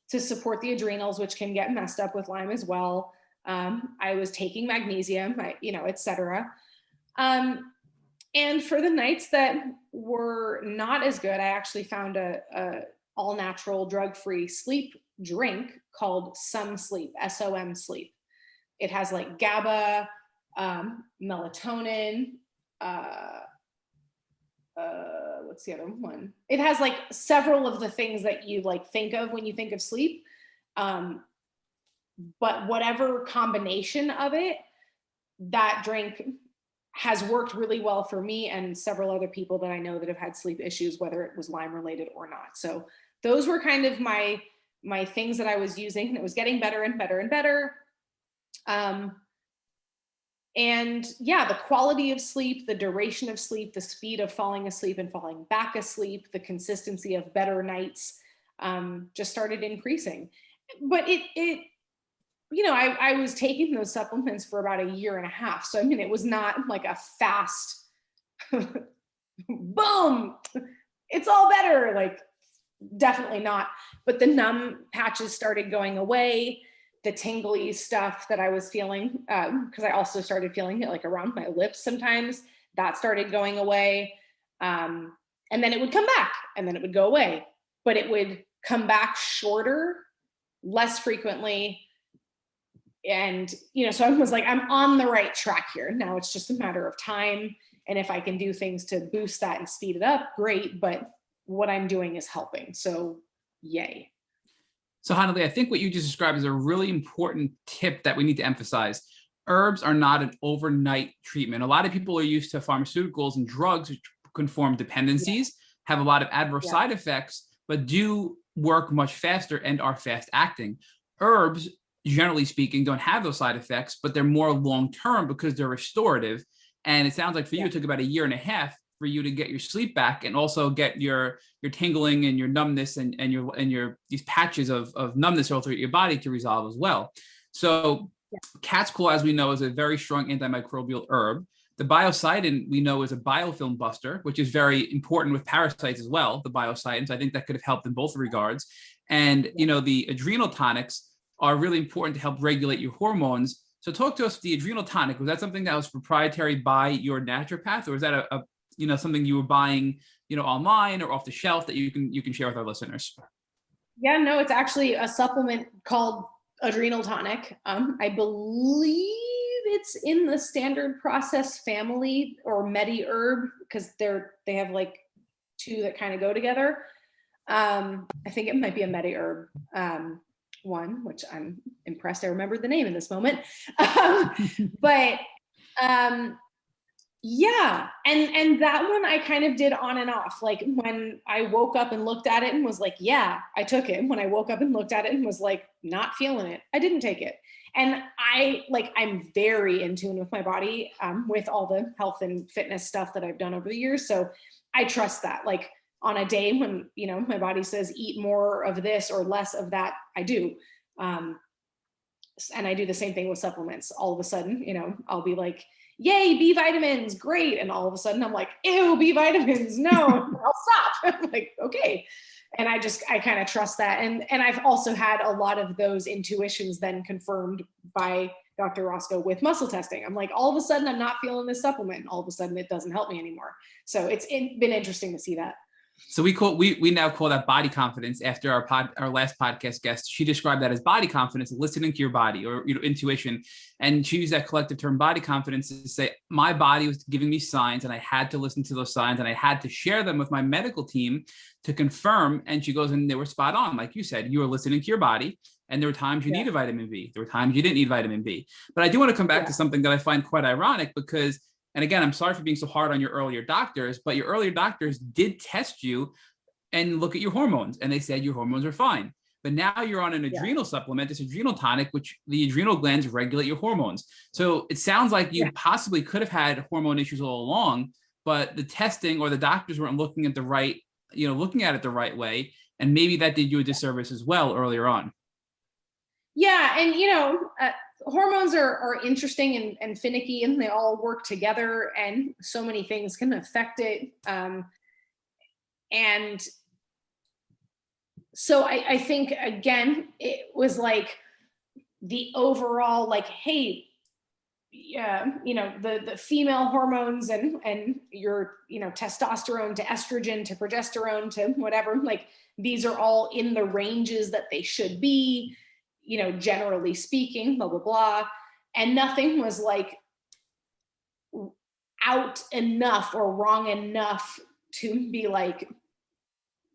to support the adrenals, which can get messed up with Lyme as well. I was taking magnesium, et cetera. And for the nights that were not as good, I actually found a all natural drug-free sleep drink called Some Sleep, SOM Sleep. It has like GABA, melatonin, what's the other one? It has like several of the things that you like think of when you think of sleep. But whatever combination of it, that drink has worked really well for me and several other people that I know that have had sleep issues, whether it was Lyme related or not. So those were kind of my things that I was using, and it was getting better and better and better. And yeah, the quality of sleep, the duration of sleep, the speed of falling asleep and falling back asleep, the consistency of better nights just started increasing. But I was taking those supplements for about 1.5 years. So, it was not like a fast, boom, it's all better. Like, definitely not. But the numb patches started going away. The tingly stuff that I was feeling, because I also started feeling it like around my lips sometimes, that started going away. And then it would come back and then it would go away, but it would come back shorter, less frequently. And, so I was like, I'm on the right track here. Now it's just a matter of time. And if I can do things to boost that and speed it up, great. But what I'm doing is helping. So yay. So Hana-li, I think what you just described is a really important tip that we need to emphasize. Herbs are not an overnight treatment. A lot of people are used to pharmaceuticals and drugs, which can form dependencies. have a lot of adverse side effects, but do work much faster and are fast acting. Herbs, generally speaking, don't have those side effects, but they're more long-term because they're restorative. And it sounds like for you, it took about 1.5 years for you to get your sleep back and also get your tingling and your numbness and your these patches of numbness all through your body to resolve as well. So cat's claw, as we know, is a very strong antimicrobial herb. The biocidin, we know, is a biofilm buster, which is very important with parasites as well, the biocidins. I think that could have helped in both regards. And, you know, the adrenal tonics are really important to help regulate your hormones. So talk to us, the adrenal tonic, was that something that was proprietary by your naturopath, or is that a something you were buying, online or off the shelf that you can share with our listeners? Yeah, no, it's actually a supplement called adrenal tonic. I believe it's in the standard process family or medi-herb, because they have like two that kind of go together. I think it might be a medi-herb one, which I'm impressed I remembered the name in this moment. But yeah, and that one I kind of did on and off. Like when I woke up and looked at it and was like, yeah, I took it. When I woke up and looked at it and was like, not feeling it, I didn't take it. And I'm very in tune with my body, with all the health and fitness stuff that I've done over the years. So I trust that. Like on a day when, my body says eat more of this or less of that, I do. And I do the same thing with supplements. All of a sudden, I'll be like, yay, B vitamins, great. And all of a sudden I'm like, ew, B vitamins, no, I'll stop. I'm like, okay. And I kind of trust that. And I've also had a lot of those intuitions then confirmed by Dr. Roscoe with muscle testing. I'm like, all of a sudden I'm not feeling this supplement. All of a sudden it doesn't help me anymore. So it's been interesting to see that. So we now call that body confidence after our last podcast guest. She described that as body confidence, listening to your body, or intuition. And she used that collective term body confidence to say my body was giving me signs and I had to listen to those signs and I had to share them with my medical team to confirm. And she goes, and they were spot on. Like you said, you were listening to your body, and there were times you needed vitamin B. There were times you didn't need vitamin B. But I do want to come back to something that I find quite ironic because, and again, I'm sorry for being so hard on your earlier doctors, but your earlier doctors did test you and look at your hormones, and they said your hormones are fine. But now you're on an adrenal supplement, this adrenal tonic, which the adrenal glands regulate your hormones. So it sounds like you possibly could have had hormone issues all along, but the testing or the doctors weren't looking at it the right way. And maybe that did you a disservice as well earlier on. Yeah. And, hormones are interesting and finicky, and they all work together, and so many things can affect it. And so I think, again, it was like the overall, like, hey, the female hormones and your, testosterone to estrogen to progesterone to whatever, like these are all in the ranges that they should be, generally speaking, blah, blah, blah. And nothing was like out enough or wrong enough to be like,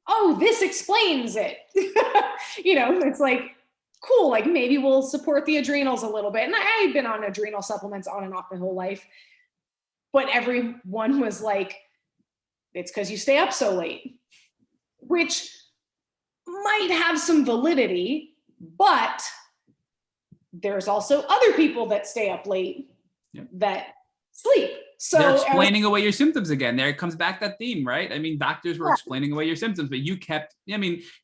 oh, this explains it. It's like, cool, like maybe we'll support the adrenals a little bit. And I've been on adrenal supplements on and off my whole life, but everyone was like, it's because you stay up so late, which might have some validity, but there's also other people that stay up late that sleep. So they're explaining away your symptoms again. There it comes back, that theme, right? I mean, doctors were explaining away your symptoms, but you kept,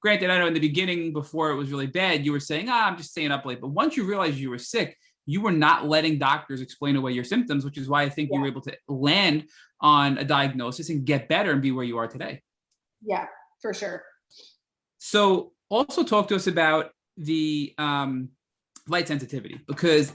granted, I know in the beginning, before it was really bad, you were saying, I'm just staying up late. But once you realized you were sick, you were not letting doctors explain away your symptoms, which is why I think you were able to land on a diagnosis and get better and be where you are today. Yeah, for sure. So also talk to us about the light sensitivity, because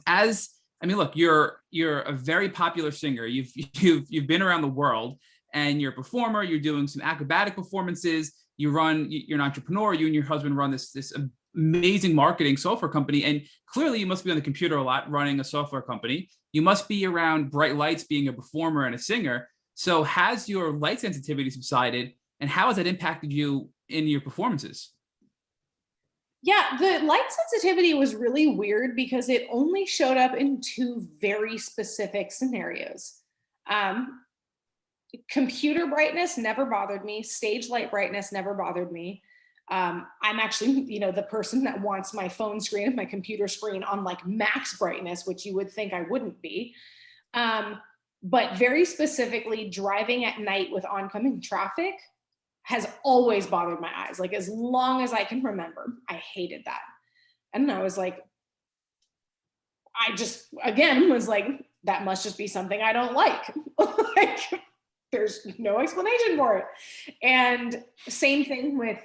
look, you're a very popular singer. You've been around the world, and you're a performer. You're doing some acrobatic performances. You're an entrepreneur. You and your husband run this amazing marketing software company, and clearly you must be on the computer a lot running a software company. You must be around bright lights being a performer and a singer. So has your light sensitivity subsided, and how has that impacted you in your performances? Yeah, the light sensitivity was really weird because it only showed up in two very specific scenarios. computer brightness never bothered me. Stage light brightness never bothered me. I'm actually, the person that wants my phone screen and my computer screen on like max brightness, which you would think I wouldn't be. But very specifically, driving at night with oncoming traffic has always bothered my eyes. Like as long as I can remember, I hated that. And I was like, I just, again, was like, that must just be something I don't like. Like, there's no explanation for it. And same thing with,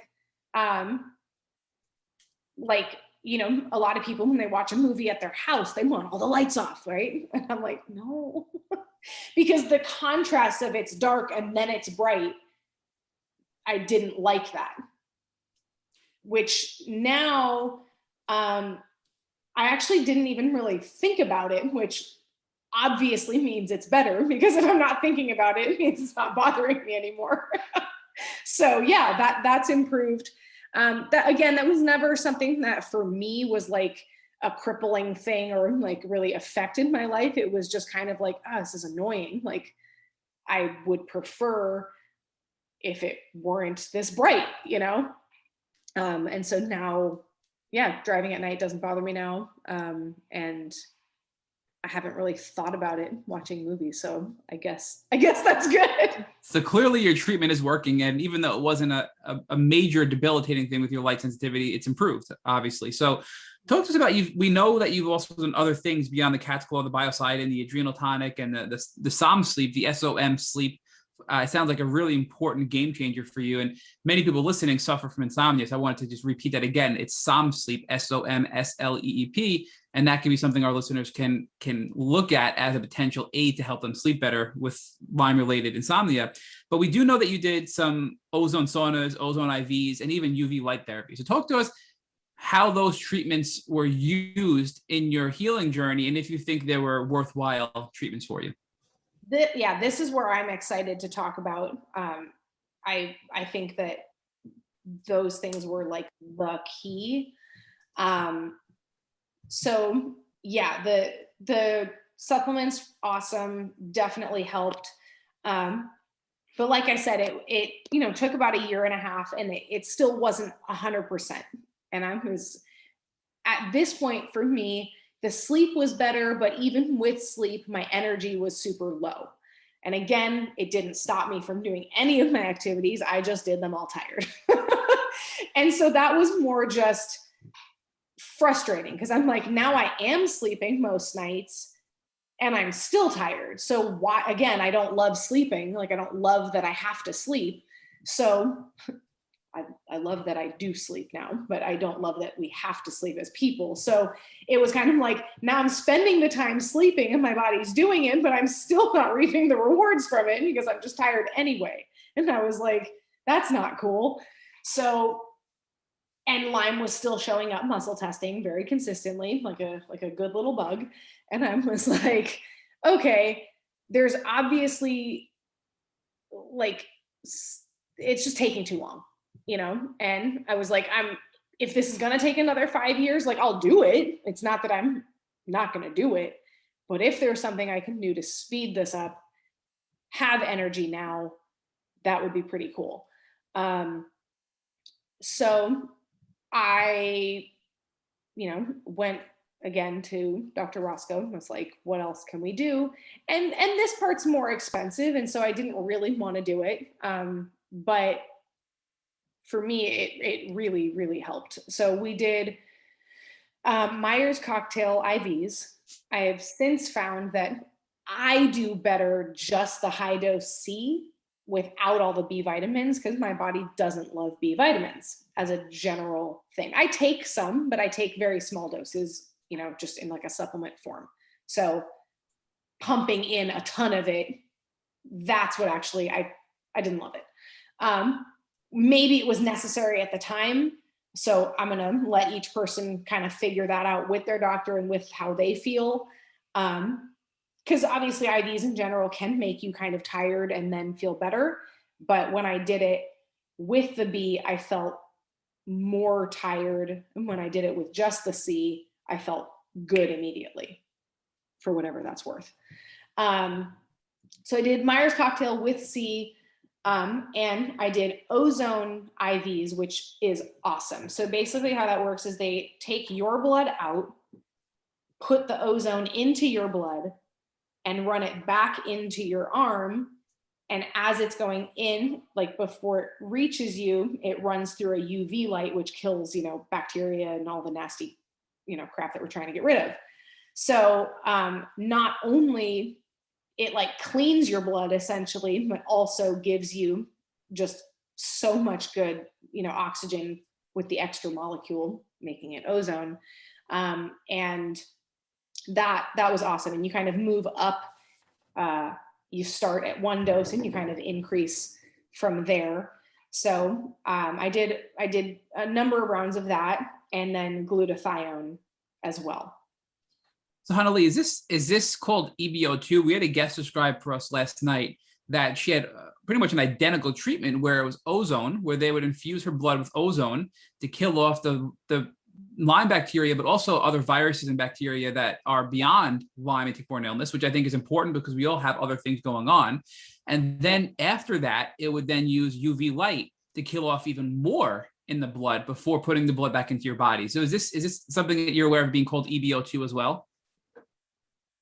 like, a lot of people, when they watch a movie at their house, they want all the lights off, right? And I'm like, no, because the contrast of it's dark and then it's bright, I didn't like that. Which now, I actually didn't even really think about it, which obviously means it's better, because if I'm not thinking about it, it means it's not bothering me anymore. So yeah, that's improved. That was never something that for me was like a crippling thing or like really affected my life. It was just kind of like, this is annoying. Like I would prefer if it weren't this bright, and so now, yeah, driving at night doesn't bother me now. And I haven't really thought about it watching movies. So I guess that's good. So clearly your treatment is working. And even though it wasn't a major debilitating thing with your light sensitivity, it's improved, obviously. So talk to us about we know that you've also done other things beyond the cat's claw, the biocide, and the adrenal tonic, and the SOM sleep, the SOM sleep. It sounds like a really important game changer for you. And many people listening suffer from insomnia. So I wanted to just repeat that again. It's SOM sleep, SOMSLEEP. And that can be something our listeners can look at as a potential aid to help them sleep better with Lyme-related insomnia. But we do know that you did some ozone saunas, ozone IVs, and even UV light therapy. So talk to us how those treatments were used in your healing journey, and if you think they were worthwhile treatments for you. This is where I'm excited to talk about. I think that those things were like the key. So yeah, the supplements, awesome, definitely helped. But like I said, it took about a year and a half, and it still wasn't 100%. And I was at this point for me, the sleep was better, but even with sleep, my energy was super low. And again, it didn't stop me from doing any of my activities. I just did them all tired. And so that was more just frustrating, because I'm like, now I am sleeping most nights and I'm still tired. So why, again, I don't love sleeping. Like I don't love that I have to sleep. So I love that I do sleep now, but I don't love that we have to sleep as people. So it was kind of like, now I'm spending the time sleeping and my body's doing it, but I'm still not reaping the rewards from it because I'm just tired anyway. And I was like, that's not cool. So, and Lyme was still showing up muscle testing very consistently, like a good little bug. And I was like, okay, there's obviously like, it's just taking too long. And I was like, if this is going to take another 5 years, like I'll do it. It's not that I'm not going to do it, but if there's something I can do to speed this up, have energy now, that would be pretty cool. So I, went again to Dr. Roscoe and was like, what else can we do? And this part's more expensive. And so I didn't really want to do it. But for me, it really, really helped. So we did Myers cocktail IVs. I have since found that I do better just the high dose C without all the B vitamins, because my body doesn't love B vitamins as a general thing. I take some, but I take very small doses, just in like a supplement form. So pumping in a ton of it, that's what actually, I didn't love it. Maybe it was necessary at the time. So I'm going to let each person kind of figure that out with their doctor and with how they feel. Because obviously IVs in general can make you kind of tired and then feel better. But when I did it with the B, I felt more tired. And when I did it with just the C, I felt good immediately, for whatever that's worth. So I did Myers cocktail with C, and I did ozone IVs, which is awesome. So basically how that works is they take your blood out, put the ozone into your blood, and run it back into your arm. And as it's going in, like before it reaches you, it runs through a UV light, which kills, bacteria and all the nasty, crap that we're trying to get rid of. So not only it like cleans your blood essentially, but also gives you just so much good, oxygen with the extra molecule, making it ozone. And that was awesome. And you kind of move up, you start at one dose and you kind of increase from there. So I did a number of rounds of that, and then glutathione as well. So Hana-li, is this called EBO2? We had a guest describe for us last night that she had pretty much an identical treatment where it was ozone, where they would infuse her blood with ozone to kill off the Lyme bacteria, but also other viruses and bacteria that are beyond Lyme and tick-borne illness, which I think is important because we all have other things going on. And then after that, it would then use UV light to kill off even more in the blood before putting the blood back into your body. So is this something that you're aware of being called EBO2 as well?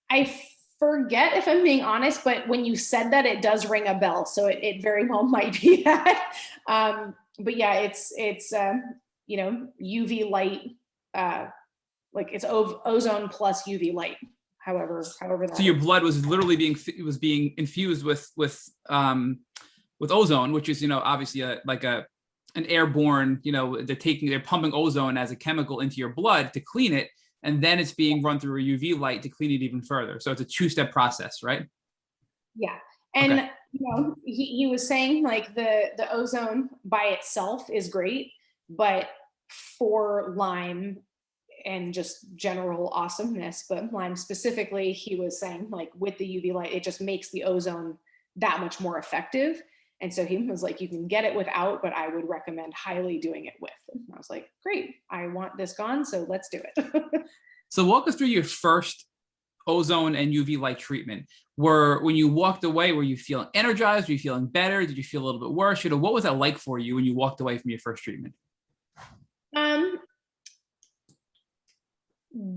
I forget, if I'm being honest, but when you said that, it does ring a bell. So it very well might be that. But yeah, it's UV light, like it's ozone plus UV light. However that. So your blood was literally being infused with ozone, which is obviously an airborne. They're pumping ozone as a chemical into your blood to clean it. And then it's being run through a UV light to clean it even further. So it's a two-step process, right? Yeah. And, okay. He was saying like the ozone by itself is great, but for Lyme and just general awesomeness, but Lyme specifically, he was saying like with the UV light, it just makes the ozone that much more effective. And so he was like, you can get it without, but I would recommend highly doing it with. And I was like, great, I want this gone, so let's do it. So walk us through your first ozone and UV light treatment. When you walked away, were you feeling energized? Were you feeling better? Did you feel a little bit worse? What was that like for you when you walked away from your first treatment?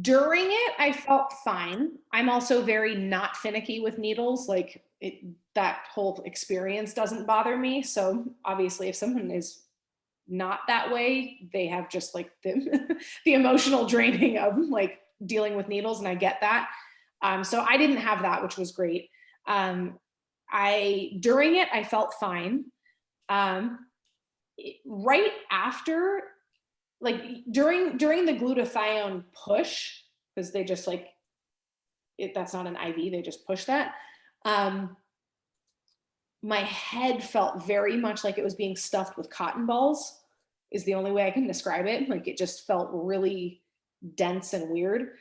During it, I felt fine. I'm also very not finicky with needles. Like that whole experience doesn't bother me. So obviously if someone is not that way, they have just like the emotional draining of like dealing with needles. And I get that. So I didn't have that, which was great. During it, I felt fine. Right after, like during the glutathione push, because they just like that's not an IV, they just push that. My head felt very much like it was being stuffed with cotton balls, is the only way I can describe it. Like it just felt really dense and weird.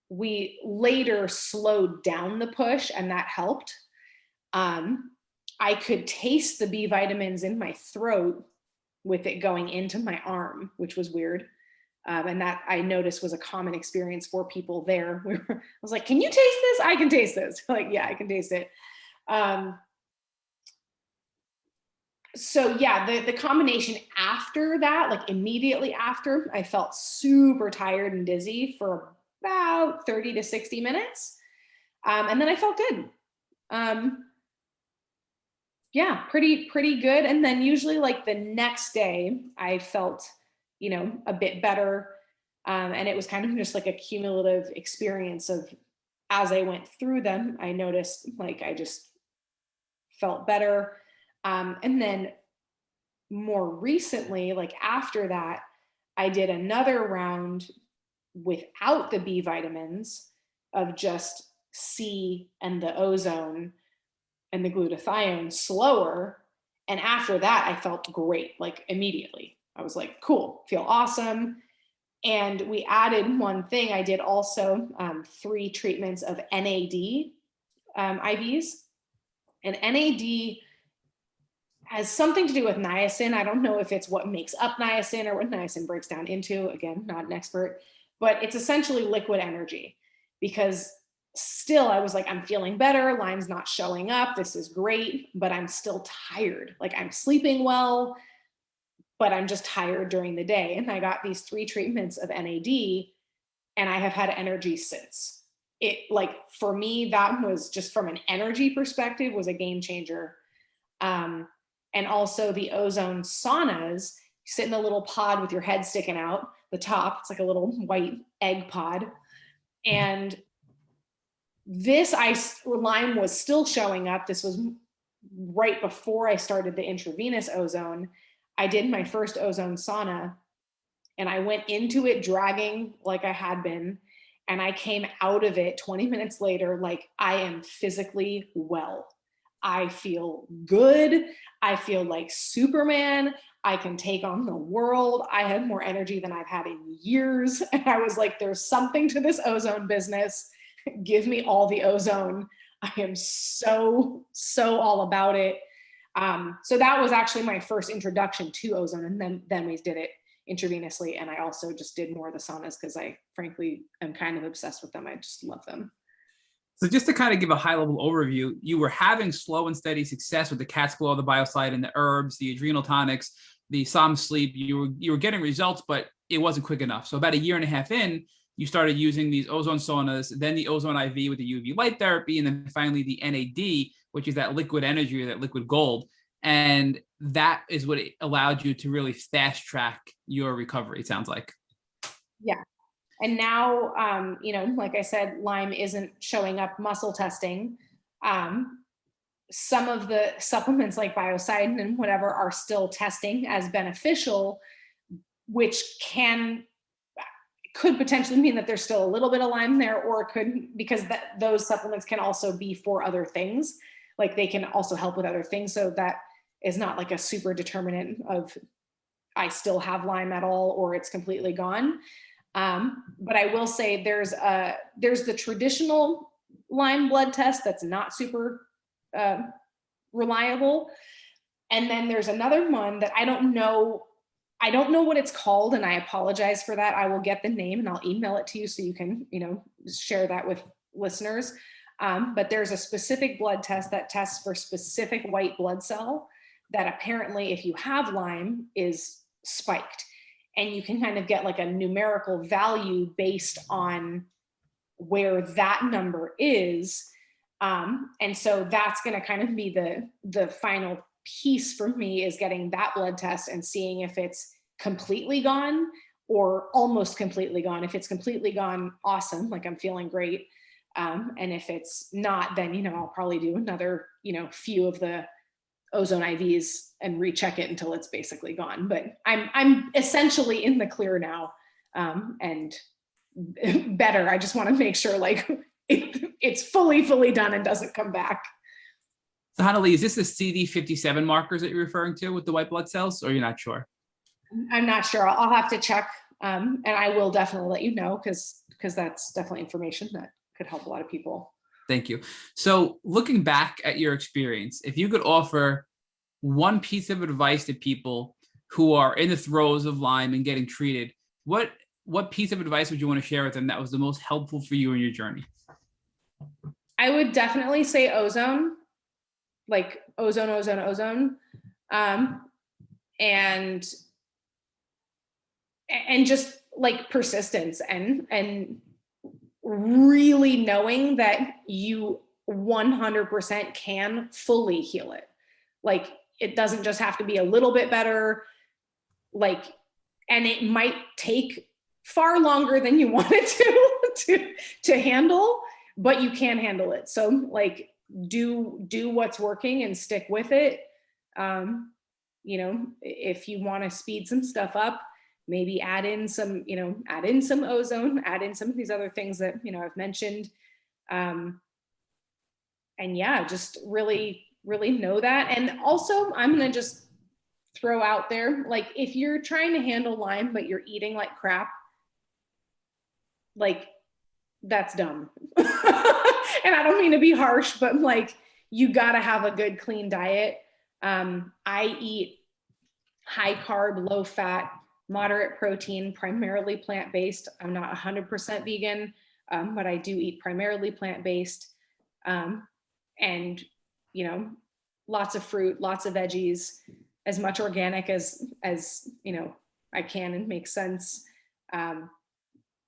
We later slowed down the push and that helped. I could taste the B vitamins in my throat with it going into my arm, which was weird. And that I noticed was a common experience for people there. I was like, can you taste this? I can taste this. Like, yeah, I can taste it. So yeah, the combination after that, like immediately after, I felt super tired and dizzy for about 30 to 60 minutes. And then I felt good. Yeah, pretty good. And then usually like the next day I felt, a bit better. And it was kind of just like a cumulative experience of, as I went through them, I noticed like I just felt better. And then more recently, like after that, I did another round without the B vitamins of just C and the ozone and the glutathione slower. And after that, I felt great, like immediately. I was like, cool, feel awesome. And we added one thing. I did also 3 treatments of NAD IVs. And NAD has something to do with niacin. I don't know if it's what makes up niacin or what niacin breaks down into. Again, not an expert, but it's essentially liquid energy, because still, I was like, I'm feeling better. Lyme's not showing up. This is great, but I'm still tired. Like I'm sleeping well, but I'm just tired during the day. And I got these 3 treatments of NAD, and I have had energy since. It, like, for me, that was just from an energy perspective, was a game changer. And also the ozone saunas, you sit in a little pod with your head sticking out the top. It's like a little white egg pod. And Lyme was still showing up. This was right before I started the intravenous ozone. I did my first ozone sauna, and I went into it dragging like I had been. And I came out of it 20 minutes later, like I am physically well. I feel good. I feel like Superman. I can take on the world. I have more energy than I've had in years. And I was like, there's something to this ozone business. Give me all the ozone. I am so all about it. So that was actually my first introduction to ozone. And then we did it intravenously. And I also just did more of the saunas because I frankly am kind of obsessed with them. I just love them. So just to kind of give a high level overview, you were having slow and steady success with the cat's claw, the biocide, and the herbs, the adrenal tonics, the som sleep. You were getting results, but it wasn't quick enough. So about 1.5 years in, you started using these ozone saunas, then the ozone IV with the UV light therapy, and then finally the NAD, which is that liquid energy or that liquid gold. And that is what it allowed you to really fast track your recovery, it sounds like. Yeah. And now, like I said, Lyme isn't showing up muscle testing. Some of the supplements like biocidin and whatever are still testing as beneficial, which could potentially mean that there's still a little bit of Lyme there, or it could, because those supplements can also be for other things. Like they can also help with other things. So that is not like a super determinant of I still have Lyme at all, or it's completely gone. But I will say there's the traditional Lyme blood test that's not super reliable. And then there's another one that I don't know what it's called, and I apologize for that. I will get the name and I'll email it to you so you can, share that with listeners. But there's a specific blood test that tests for specific white blood cell that apparently, if you have Lyme, is spiked. And you can kind of get like a numerical value based on where that number is. And so that's going to kind of be the final piece for me, is getting that blood test and seeing if it's completely gone or almost completely gone. If it's completely gone, awesome. Like I'm feeling great. And if it's not, then, I'll probably do another, few of the ozone IVs and recheck it until it's basically gone. But I'm essentially in the clear now, and better. I just want to make sure like it's fully done and doesn't come back. So Hana-li, is this the CD57 markers that you're referring to with the white blood cells, or you're not sure? I'm not sure. I'll have to check, and I will definitely let you know, because that's definitely information that could help a lot of people. Thank you. So looking back at your experience, if you could offer one piece of advice to people who are in the throes of Lyme and getting treated, what piece of advice would you want to share with them that was the most helpful for you in your journey? I would definitely say ozone, like ozone. And just like persistence and really knowing that you 100% can fully heal it. Like it doesn't just have to be a little bit better, and it might take far longer than you want it to handle, but you can handle it. So like do what's working and stick with it. If you want to speed some stuff up, maybe add in some ozone, add in some of these other things that, I've mentioned. And yeah, just really, really know that. And also I'm going to just throw out there, like, if you're trying to handle Lyme, but you're eating like crap, like that's dumb. And I don't mean to be harsh, but like, you got to have a good, clean diet. I eat high carb, low fat, moderate protein, primarily plant-based. I'm not 100% vegan. but I do eat primarily plant-based, and, you know, lots of fruit, lots of veggies, as much organic as, you know, I can and makes sense. Um,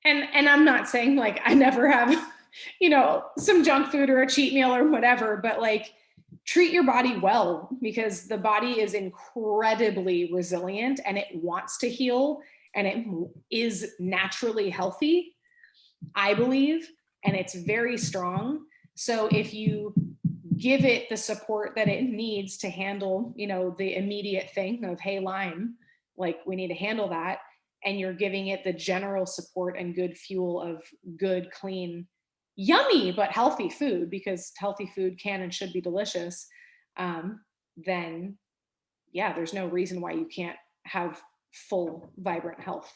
and I'm not saying like I never have, you know, some junk food or a cheat meal or whatever, but like treat your body well, because the body is incredibly resilient and it wants to heal and it is naturally healthy, I believe, and it's very strong. So if you give it the support that it needs to handle, you know, the immediate thing of, hey, Lyme, like we need to handle that, and you're giving it the general support and good fuel of good, clean, yummy, but healthy food, because healthy food can and should be delicious, then yeah, there's no reason why you can't have full, vibrant health.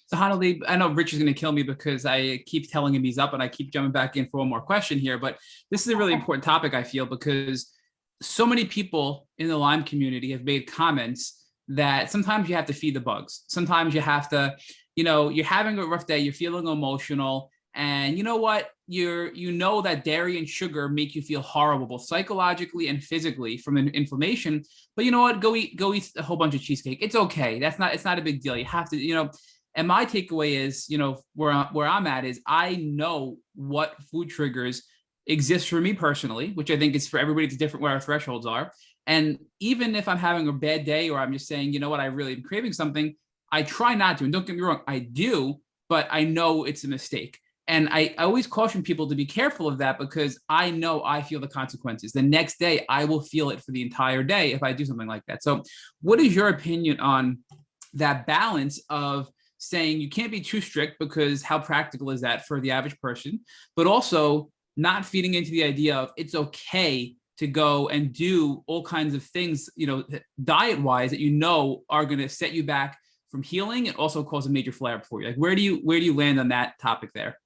So Hana-li, I know Rich is going to kill me because I keep telling him he's up and I keep jumping back in for one more question here, but this is a really important topic, I feel, because so many people in the Lyme community have made comments that sometimes you have to feed the bugs. Sometimes you have to, you know, you're having a rough day, you're feeling emotional, and you know what? You know that dairy and sugar make you feel horrible, both psychologically and physically from inflammation. But you know what? Go eat a whole bunch of cheesecake. It's okay. It's not a big deal. You have to, you know. And my takeaway is, you know, where I'm at is I know what food triggers exist for me personally, which I think is for everybody. It's different where our thresholds are. And even if I'm having a bad day or I'm just saying, you know what, I really am craving something, I try not to. And don't get me wrong, I do, but I know it's a mistake. And I always caution people to be careful of that, because I know I feel the consequences. The next day, I will feel it for the entire day if I do something like that. So what is your opinion on that balance of saying you can't be too strict, because how practical is that for the average person, but also not feeding into the idea of it's okay to go and do all kinds of things, you know, diet-wise that you know are going to set you back from healing and also cause a major flare-up for you? Like, where do you land on that topic there?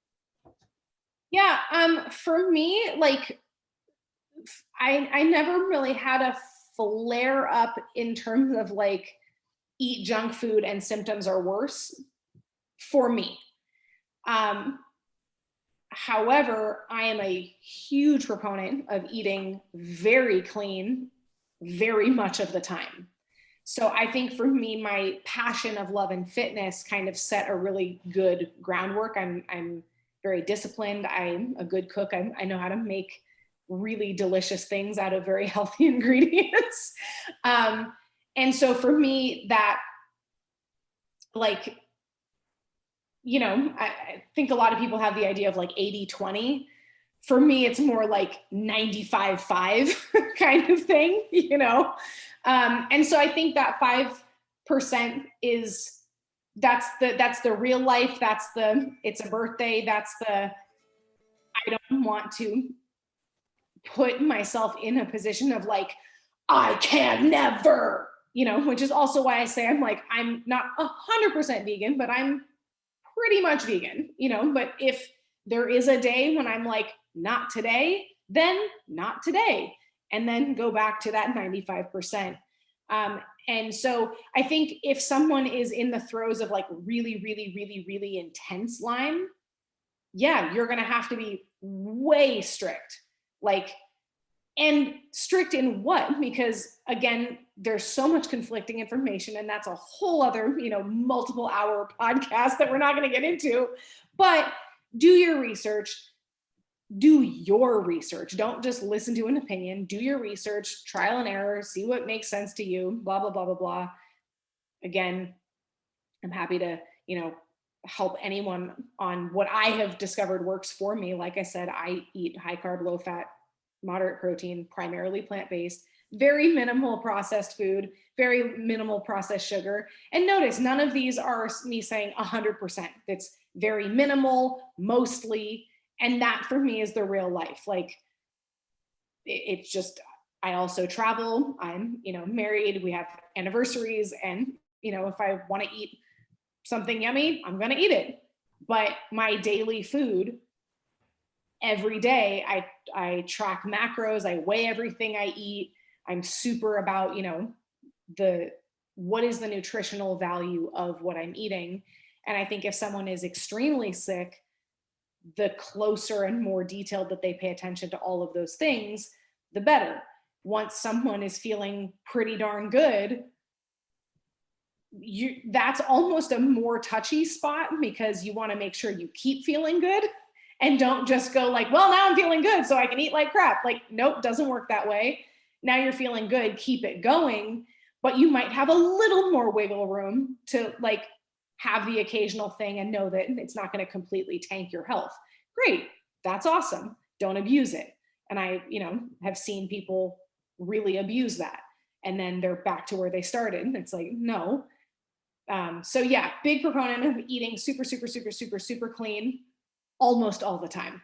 Yeah, for me, like I never really had a flare up in terms of like eat junk food and symptoms are worse for me. However, I am a huge proponent of eating very clean, very much of the time. So I think for me, my passion of love and fitness kind of set a really good groundwork. I'm very disciplined. I'm a good cook. I know how to make really delicious things out of very healthy ingredients. And so for me, that, like, you know, I think a lot of people have the idea of like 80-20. For me, it's more like 95-5 kind of thing, you know? And so I think that 5% is, that's the real life. It's a birthday. I don't want to put myself in a position of like, I can never, you know, which is also why I say I'm not 100% vegan, but I'm pretty much vegan, you know. But if there is a day when I'm like, not today, then not today, and then go back to that 95%. And so I think if someone is in the throes of like really, really, really, really intense Lyme, yeah, you're going to have to be way strict. Like, and strict in what? Because again, there's so much conflicting information, and that's a whole other, you know, multiple hour podcast that we're not going to get into. But do your research. Don't just listen to an opinion. Do your research, trial and error, see what makes sense to you, blah, blah, blah, blah, blah. Again, I'm happy to, you know, help anyone on what I have discovered works for me. Like I said, I eat high carb, low fat, moderate protein, primarily plant-based, very minimal processed food, very minimal processed sugar. And notice, none of these are me saying 100%. It's very minimal, mostly. And that for me is the real life. Like, it's just, I also travel. I'm, you know, married. We have anniversaries. And, you know, if I want to eat something yummy, I'm going to eat it. But my daily food, every day, I track macros. I weigh everything I eat. I'm super about, you know, what is the nutritional value of what I'm eating. And I think if someone is extremely sick, the closer and more detailed that they pay attention to all of those things, the better. Once someone is feeling pretty darn good, that's almost a more touchy spot, because you want to make sure you keep feeling good and don't just go like, well, now I'm feeling good, so I can eat like crap. Like, nope, doesn't work that way. Now you're feeling good, keep it going, but you might have a little more wiggle room to like have the occasional thing and know that it's not going to completely tank your health. Great. That's awesome. Don't abuse it. And I, have seen people really abuse that, and then they're back to where they started. And it's like, no. So yeah, big proponent of eating super, super, super, super, super clean almost all the time.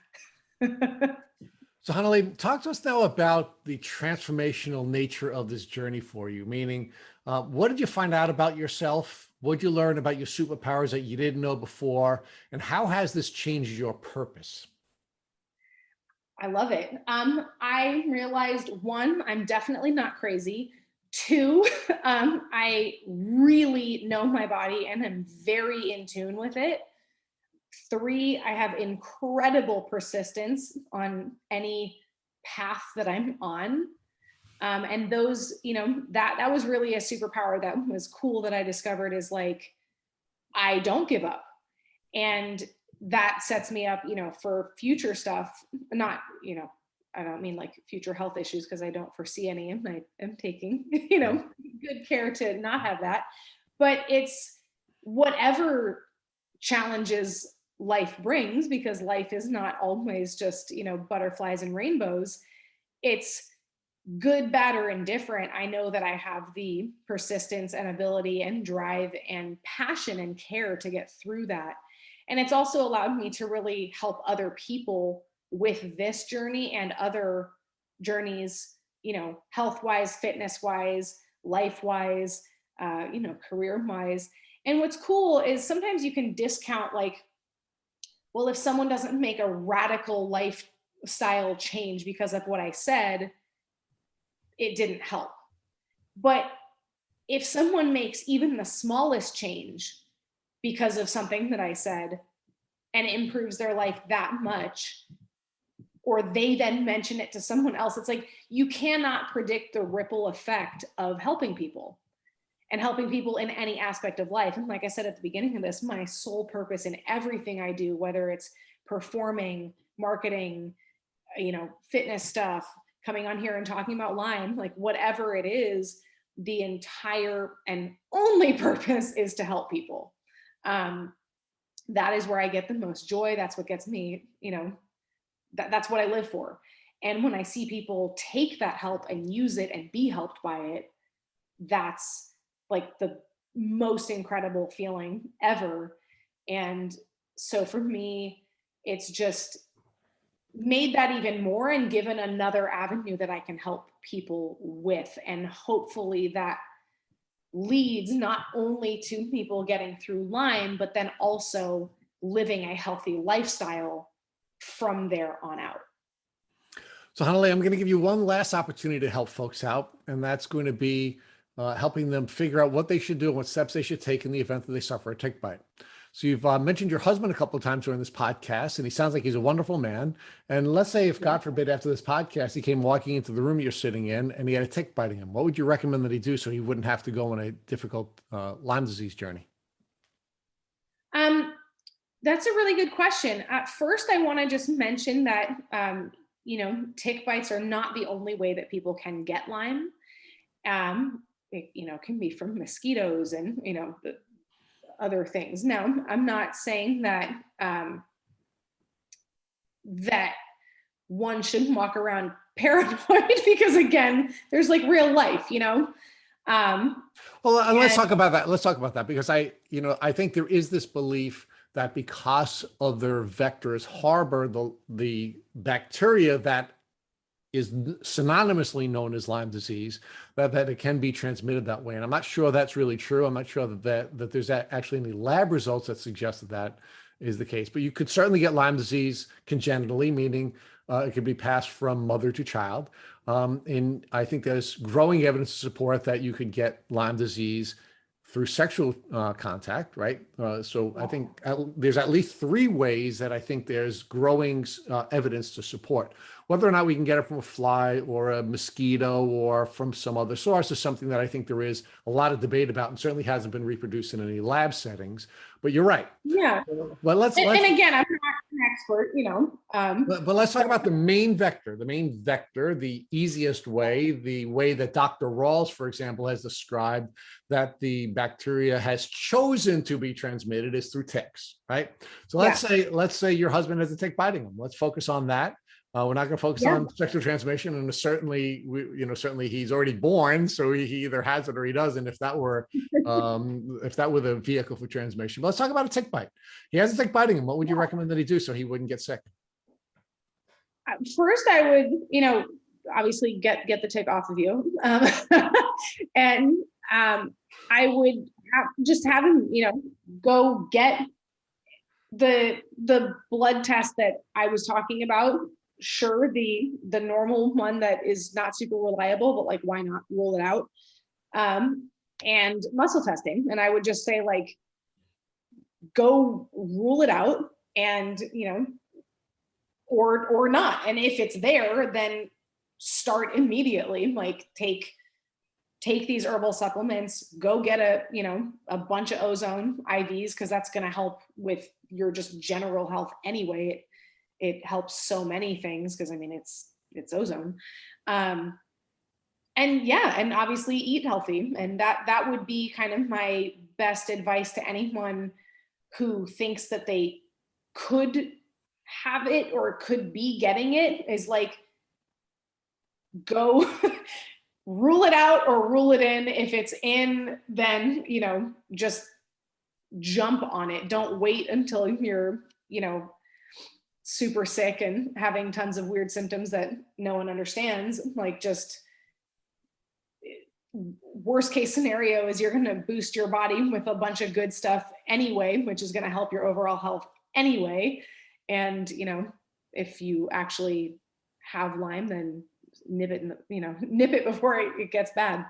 So Hana-li, talk to us now about the transformational nature of this journey for you, meaning what did you find out about yourself? What did you learn about your superpowers that you didn't know before? And how has this changed your purpose? I love it. I realized, one, I'm definitely not crazy. Two, I really know my body and am very in tune with it. Three, I have incredible persistence on any path that I'm on. And those, that was really a superpower that was cool that I discovered, is like, I don't give up. And that sets me up, for future stuff. Not, I don't mean like future health issues, because I don't foresee any, and I am taking, good care to not have that. But it's whatever challenges life brings, because life is not always just, butterflies and rainbows. It's good, bad, or indifferent. I know that I have the persistence and ability and drive and passion and care to get through that. And it's also allowed me to really help other people with this journey and other journeys, health-wise, fitness-wise, life-wise, career-wise. And what's cool is sometimes you can discount, like, well, if someone doesn't make a radical lifestyle change because of what I said, it didn't help. But if someone makes even the smallest change because of something that I said and improves their life that much, or they then mention it to someone else, it's like, you cannot predict the ripple effect of helping people. And helping people in any aspect of life. And like I said at the beginning of this, my sole purpose in everything I do, whether it's performing, marketing, fitness stuff, coming on here and talking about Lyme, like whatever it is, the entire and only purpose is to help people. That is where I get the most joy. That's what gets me, that's what I live for. And when I see people take that help and use it and be helped by it, that's like the most incredible feeling ever. And so for me, it's just made that even more and given another avenue that I can help people with. And hopefully that leads not only to people getting through Lyme, but then also living a healthy lifestyle from there on out. So Hana-li, I'm going to give you one last opportunity to help folks out, and that's going to be helping them figure out what they should do and what steps they should take in the event that they suffer a tick bite. So you've mentioned your husband a couple of times during this podcast, and he sounds like he's a wonderful man. And let's say if, God forbid, after this podcast, he came walking into the room you're sitting in and he had a tick biting him, what would you recommend that he do so he wouldn't have to go on a difficult Lyme disease journey? That's a really good question. First, I want to just mention that, tick bites are not the only way that people can get Lyme. It can be from mosquitoes and, the other things. Now, I'm not saying that, that one shouldn't walk around paranoid because, again, there's like real life, Well, let's talk about that. Let's talk about that because I think there is this belief that because of their vectors harbor the bacteria that is synonymously known as Lyme disease, that it can be transmitted that way. And I'm not sure that's really true. I'm not sure that there's actually any lab results that suggest that is the case. But you could certainly get Lyme disease congenitally, meaning it could be passed from mother to child. And I think there's growing evidence to support that you could get Lyme disease through sexual contact, right? So I think there's at least 3 ways that I think there's growing evidence to support. Whether or not we can get it from a fly or a mosquito or from some other source is something that I think there is a lot of debate about, and certainly hasn't been reproduced in any lab settings. But you're right. Yeah. But let's And again, I'm not an expert, but let's talk about the main vector, the easiest way, the way that Dr. Rawls, for example, has described that the bacteria has chosen to be transmitted is through ticks, right? So let's say your husband has a tick biting him. Let's focus on that. We're not going to focus on sexual transmission, and certainly he's already born, so he either has it or he doesn't. If that were the vehicle for transmission, but let's talk about a tick bite. He has a tick biting him. What would you recommend that he do so he wouldn't get sick? First, I would, obviously get the tick off of you, and I would have him, go get the blood test that I was talking about. Sure, the normal one that is not super reliable, but like, why not rule it out? And muscle testing. And I would just say, like, go rule it out, and or not. And if it's there, then start immediately. Like, take these herbal supplements, go get a bunch of ozone IVs, because that's going to help with your just general health anyway. It helps so many things, because it's ozone. And obviously eat healthy. And that would be kind of my best advice to anyone who thinks that they could have it or could be getting it, is like, go rule it out or rule it in. If it's in, then, just jump on it. Don't wait until you're, super sick and having tons of weird symptoms that no one understands. Like, just worst case scenario is you're going to boost your body with a bunch of good stuff anyway, which is going to help your overall health anyway. And, if you actually have Lyme, then nip it before it gets bad.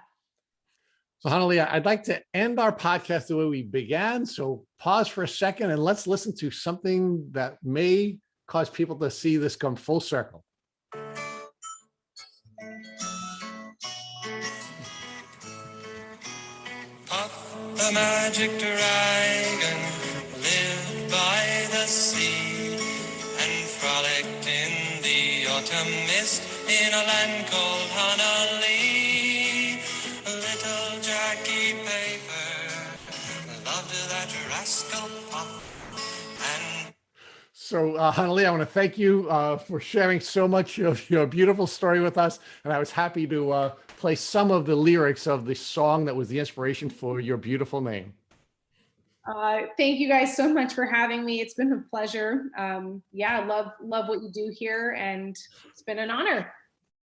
So Hana-li, I'd like to end our podcast the way we began. So pause for a second and let's listen to something that may cause people to see this come full circle. Puff the magic dragon lived by the sea and frolicked in the autumn mist in a land called Hana-li. Little Jackie Paper loved that rascal Puff. So, Hana-li, I want to thank you for sharing so much of your beautiful story with us. And I was happy to play some of the lyrics of the song that was the inspiration for your beautiful name. Thank you guys so much for having me. It's been a pleasure. Love what you do here, and it's been an honor.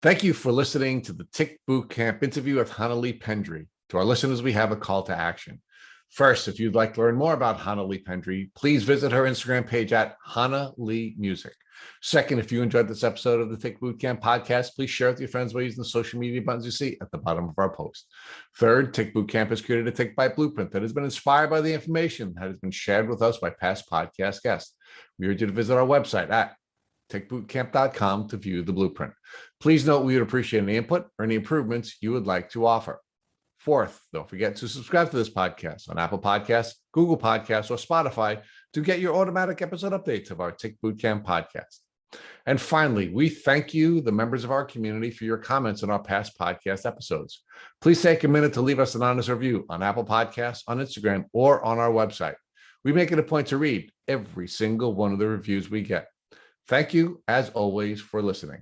Thank you for listening to the Tick Boot Camp interview with Hana-li Pendery. To our listeners, we have a call to action. First, if you'd like to learn more about Hana-li Pendery, please visit her Instagram page at Hana-li Music. Second, if you enjoyed this episode of the Tick Boot Camp podcast, please share it with your friends by using the social media buttons you see at the bottom of our post. Third, Tick Boot Camp has created a Tick Bite blueprint that has been inspired by the information that has been shared with us by past podcast guests. We urge you to visit our website at tickbootcamp.com to view the blueprint. Please note we would appreciate any input or any improvements you would like to offer. Fourth, don't forget to subscribe to this podcast on Apple Podcasts, Google Podcasts, or Spotify to get your automatic episode updates of our Tick Boot Camp podcast. And finally, we thank you, the members of our community, for your comments on our past podcast episodes. Please take a minute to leave us an honest review on Apple Podcasts, on Instagram, or on our website. We make it a point to read every single one of the reviews we get. Thank you, as always, for listening.